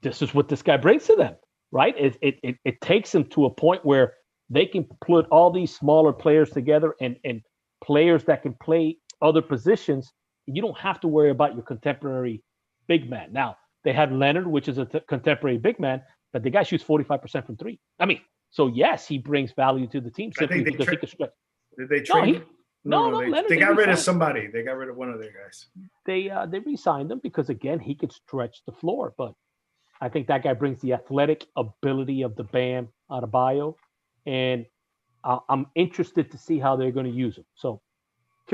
this is what this guy brings to them, right? It takes him to a point where they can put all these smaller players together and players that can play other positions. You don't have to worry about your contemporary big man. Now, they have Leonard, which is a contemporary big man, but the guy shoots 45% from three. I mean, so yes, he brings value to the team simply because he can stretch. Did they trade? No, they got rid of somebody. They got rid of one of their guys. They re-signed him because, again, he could stretch the floor. But I think that guy brings the athletic ability of the Bam Adebayo, and I'm interested to see how they're going to use him. So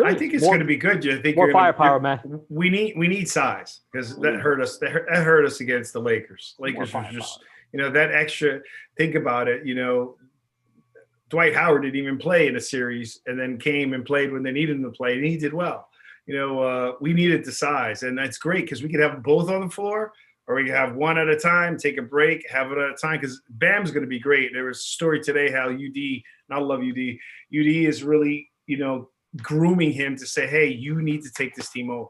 I think it's going to be good. I think more firepower, man. We need size because that hurt us. That hurt us against the Lakers. Lakers were just that extra. Think about it. Dwight Howard didn't even play in a series and then came and played when they needed him to play, and he did well. We needed the size, and that's great because we could have them both on the floor, or we could have one at a time, take a break, have it at a time, because Bam's going to be great. There was a story today how UD, and I love UD is really, grooming him to say, hey, you need to take this team over.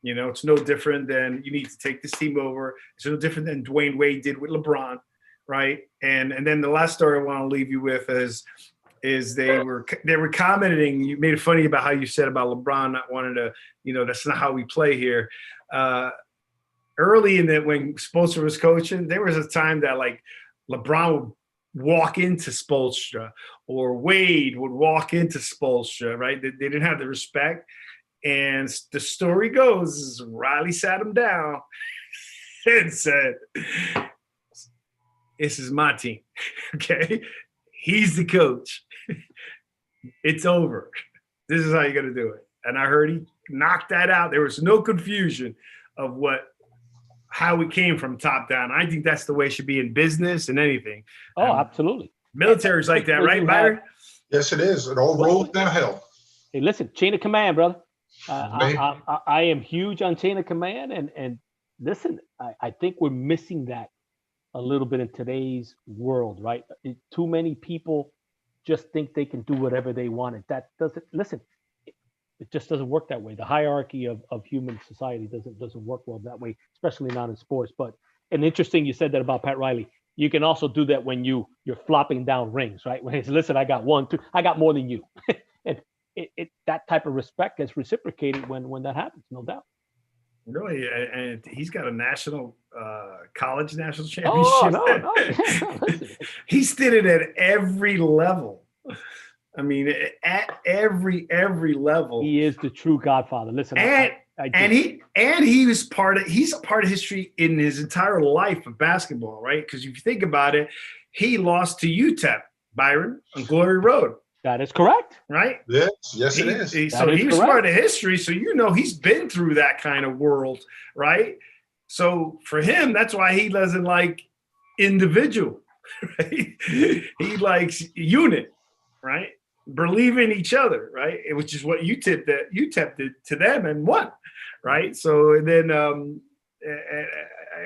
It's no different than you need to take this team over. It's no different than Dwayne Wade did with LeBron. Right. And then the last story I want to leave you with is they were commenting. You made it funny about how you said about LeBron not wanting to, that's not how we play here. Early in that, when Spoelstra was coaching, there was a time that like LeBron would walk into Spoelstra or Wade would walk into Spoelstra. Right. They didn't have the respect. And the story goes is Riley sat him down and said, this is my team, okay? He's the coach. It's over. This is how you're going to do it. And I heard he knocked that out. There was no confusion of how we came from top down. I think that's the way it should be in business and anything. Oh, absolutely. Military's like that, right, Byron? Yes, it is. It all rolls downhill. Hey, listen, chain of command, brother. I am huge on chain of command. And listen, I think we're missing that a little bit in today's world, right? Too many people just think they can do whatever they want. And that doesn't, listen, it just doesn't work that way. The hierarchy of human society doesn't work well that way, especially not in sports. But, and interesting, you said that about Pat Riley. You can also do that when you're flopping down rings, right? When it's, listen, I got 1, 2, I got more than you. And that type of respect gets reciprocated when that happens, no doubt. Really, and he's got a national college national championship. Oh, no. He's did it at every level. I mean, at every level. He is the true godfather. Listen, he's a part of history in his entire life of basketball, right? Because if you think about it, he lost to UTEP, Byron, on Glory Road. That is correct. Right? Yes, it is. So he was part of history. So, he's been through that kind of world, right? So for him, that's why he doesn't like individual, right? He likes unit, right? Believe in each other, right? Which is what UTEP did to them and won, right? So, and then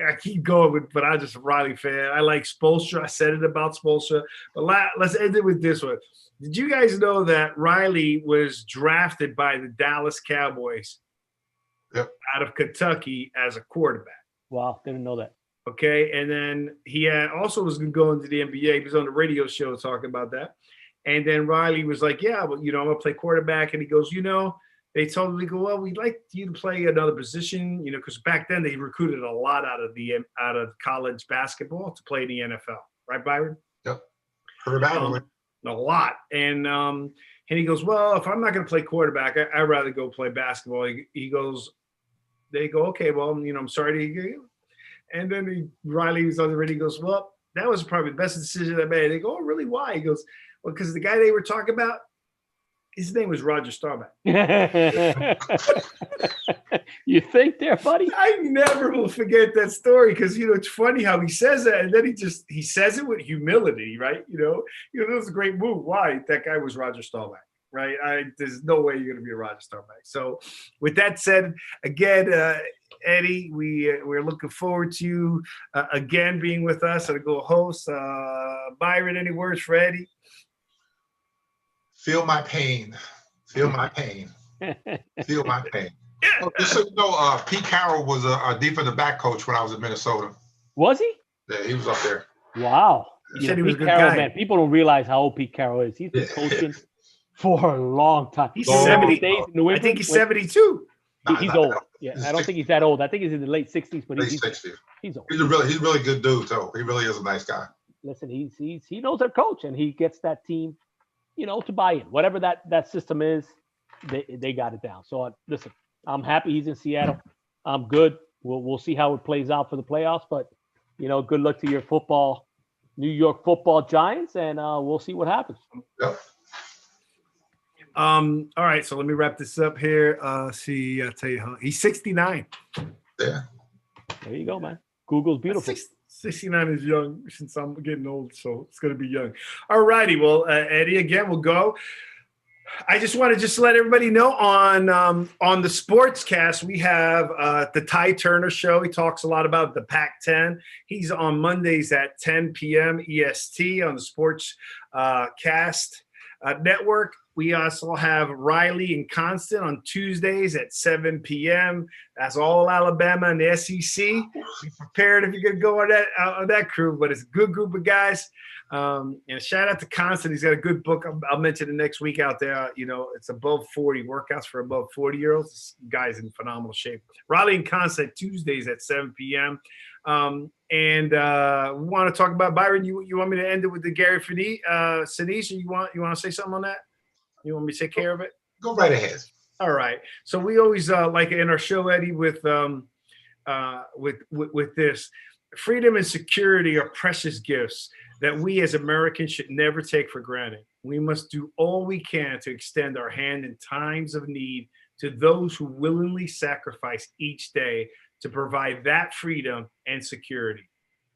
I keep going but I'm just a Riley fan. I like Spoelstra. I said it about Spoelstra. But let's end it with this one. Did you guys know that Riley was drafted by the Dallas Cowboys out of Kentucky as a quarterback? Wow, didn't know that. Okay, and then he also was going to go into the NBA. He was on the radio show talking about that. And then Riley was like, yeah, well, I'm going to play quarterback. And he goes, they told me, well, we'd like you to play another position, because back then they recruited a lot out of college basketball to play in the NFL. Right, Byron? Yep. Heard about it. A lot. And he goes, well, if I'm not going to play quarterback, I'd rather go play basketball. They go, okay, well, I'm sorry to hear you. And then Riley was on the radio. He goes, well, that was probably the best decision I made. They go, oh, really? Why? He goes, well, because the guy they were talking about, his name was Roger Staubach. You think there, buddy? I never will forget that story because, it's funny how he says that. And then he says it with humility, right? It was a great move. Why? That guy was Roger Staubach, right? There's no way you're going to be a Roger Staubach. So with that said, again, Eddie, we're looking forward to you again being with us and a co-host. Byron, any words for Eddie? Feel my pain. Feel my pain. Feel my pain. Oh, just so you know, Pete Carroll was a defensive back coach when I was in Minnesota. Was he? Yeah, he was up there. Wow. He said he was a Pete good Carroll, guy. man, people don't realize how old Pete Carroll is. He's been coaching for a long time. He's Remember 70. days in New I England think he's when- 72. He's old. Yeah, I don't think he's that old. I think he's in the late 60s, but Late he's 60s. he's old. He's a really good dude too. He really is a nice guy. Listen, he knows their coach, and he gets that team, to buy in. Whatever that system is, they got it down. So listen, I'm happy he's in Seattle. I'm good. We'll see how it plays out for the playoffs, but good luck to your New York Football Giants, and we'll see what happens. Yep. All right, so let me wrap this up here. See, I'll tell you he's 69. Yeah. There you go, man. Google's beautiful. 69 is young since I'm getting old, so it's going to be young. All righty. Well, Eddie, again, we'll go. I just want to let everybody know on the Sportscast, we have the Ty Turner Show. He talks a lot about the Pac-10. He's on Mondays at 10 p.m. EST on the Sportscast network. We also have Riley and Constant on Tuesdays at 7 p.m. That's all Alabama and the SEC. Be prepared if you're going to go on that crew, but it's a good group of guys. And shout out to Constant. He's got a good book. I'll mention it next week out there. It's above 40 workouts for above 40-year-olds. This guy's in phenomenal shape. Riley and Constant Tuesdays at 7 p.m. And we want to talk about Byron. You want me to end it with the Gary Sinise? You want to say something on that? You want me to take care of it? Go right ahead. All right. So we always like in our show, Eddie, with this, freedom and security are precious gifts that we as Americans should never take for granted. We must do all we can to extend our hand in times of need to those who willingly sacrifice each day to provide that freedom and security.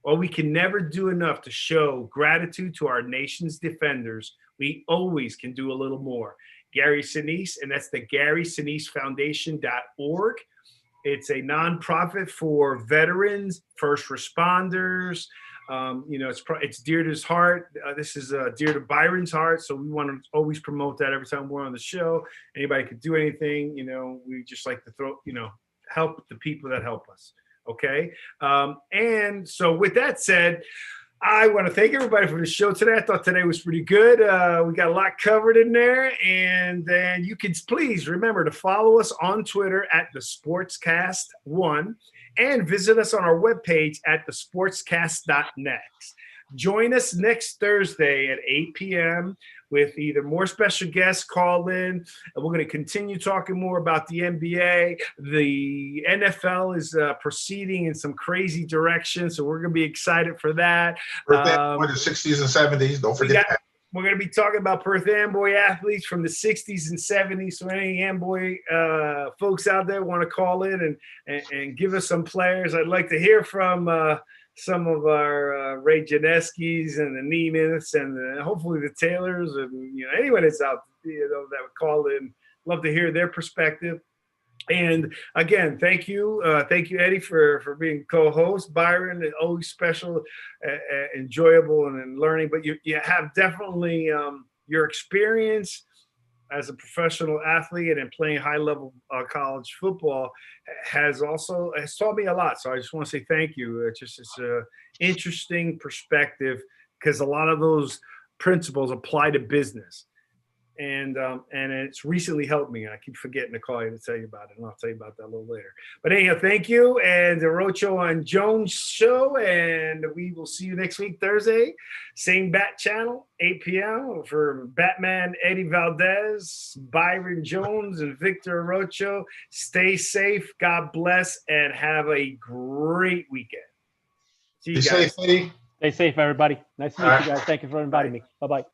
While we can never do enough to show gratitude to our nation's defenders, we always can do a little more. Gary Sinise, and that's the GarySiniseFoundation.org. It's a nonprofit for veterans, first responders. It's dear to his heart. This is dear to Byron's heart. So we want to always promote that every time we're on the show. Anybody could do anything. We just like to help the people that help us. Okay. And so with that said, I want to thank everybody for the show today. I thought today was pretty good. We got a lot covered in there. And then you can please remember to follow us on Twitter at the Sportscast1 and visit us on our webpage at thesportscast.net. Join us next Thursday at 8 p.m. with either more special guests call in. And we're going to continue talking more about the NBA. The NFL is proceeding in some crazy direction, so we're going to be excited for that. For the 60s and 70s, don't forget that. We're going to be talking about Perth Amboy athletes from the 60s and 70s. So any Amboy folks out there want to call in and give us some players. I'd like to hear from some of our Ray Janeskis and the Neiman's and hopefully the Taylors and anyone that's out that would call in. Love to hear their perspective. And again, thank you, Eddie, for being co-host. Byron, always special, enjoyable, and learning. But you have definitely your experience as a professional athlete and playing high-level college football has taught me a lot. So I just want to say thank you. It's an interesting perspective because a lot of those principles apply to business. And it's recently helped me. I keep forgetting to call you to tell you about it, and I'll tell you about that a little later. But anyhow, thank you, and the Arocho and Jones show, and we will see you next week, Thursday, same Bat Channel, 8 p.m. for Batman Eddie Valdez, Byron Jones, and Victor Arocho. Stay safe, God bless, and have a great weekend. See you guys. Be safe, Eddie. Stay safe, everybody. Nice to meet you guys. Thank you for inviting me. Bye-bye.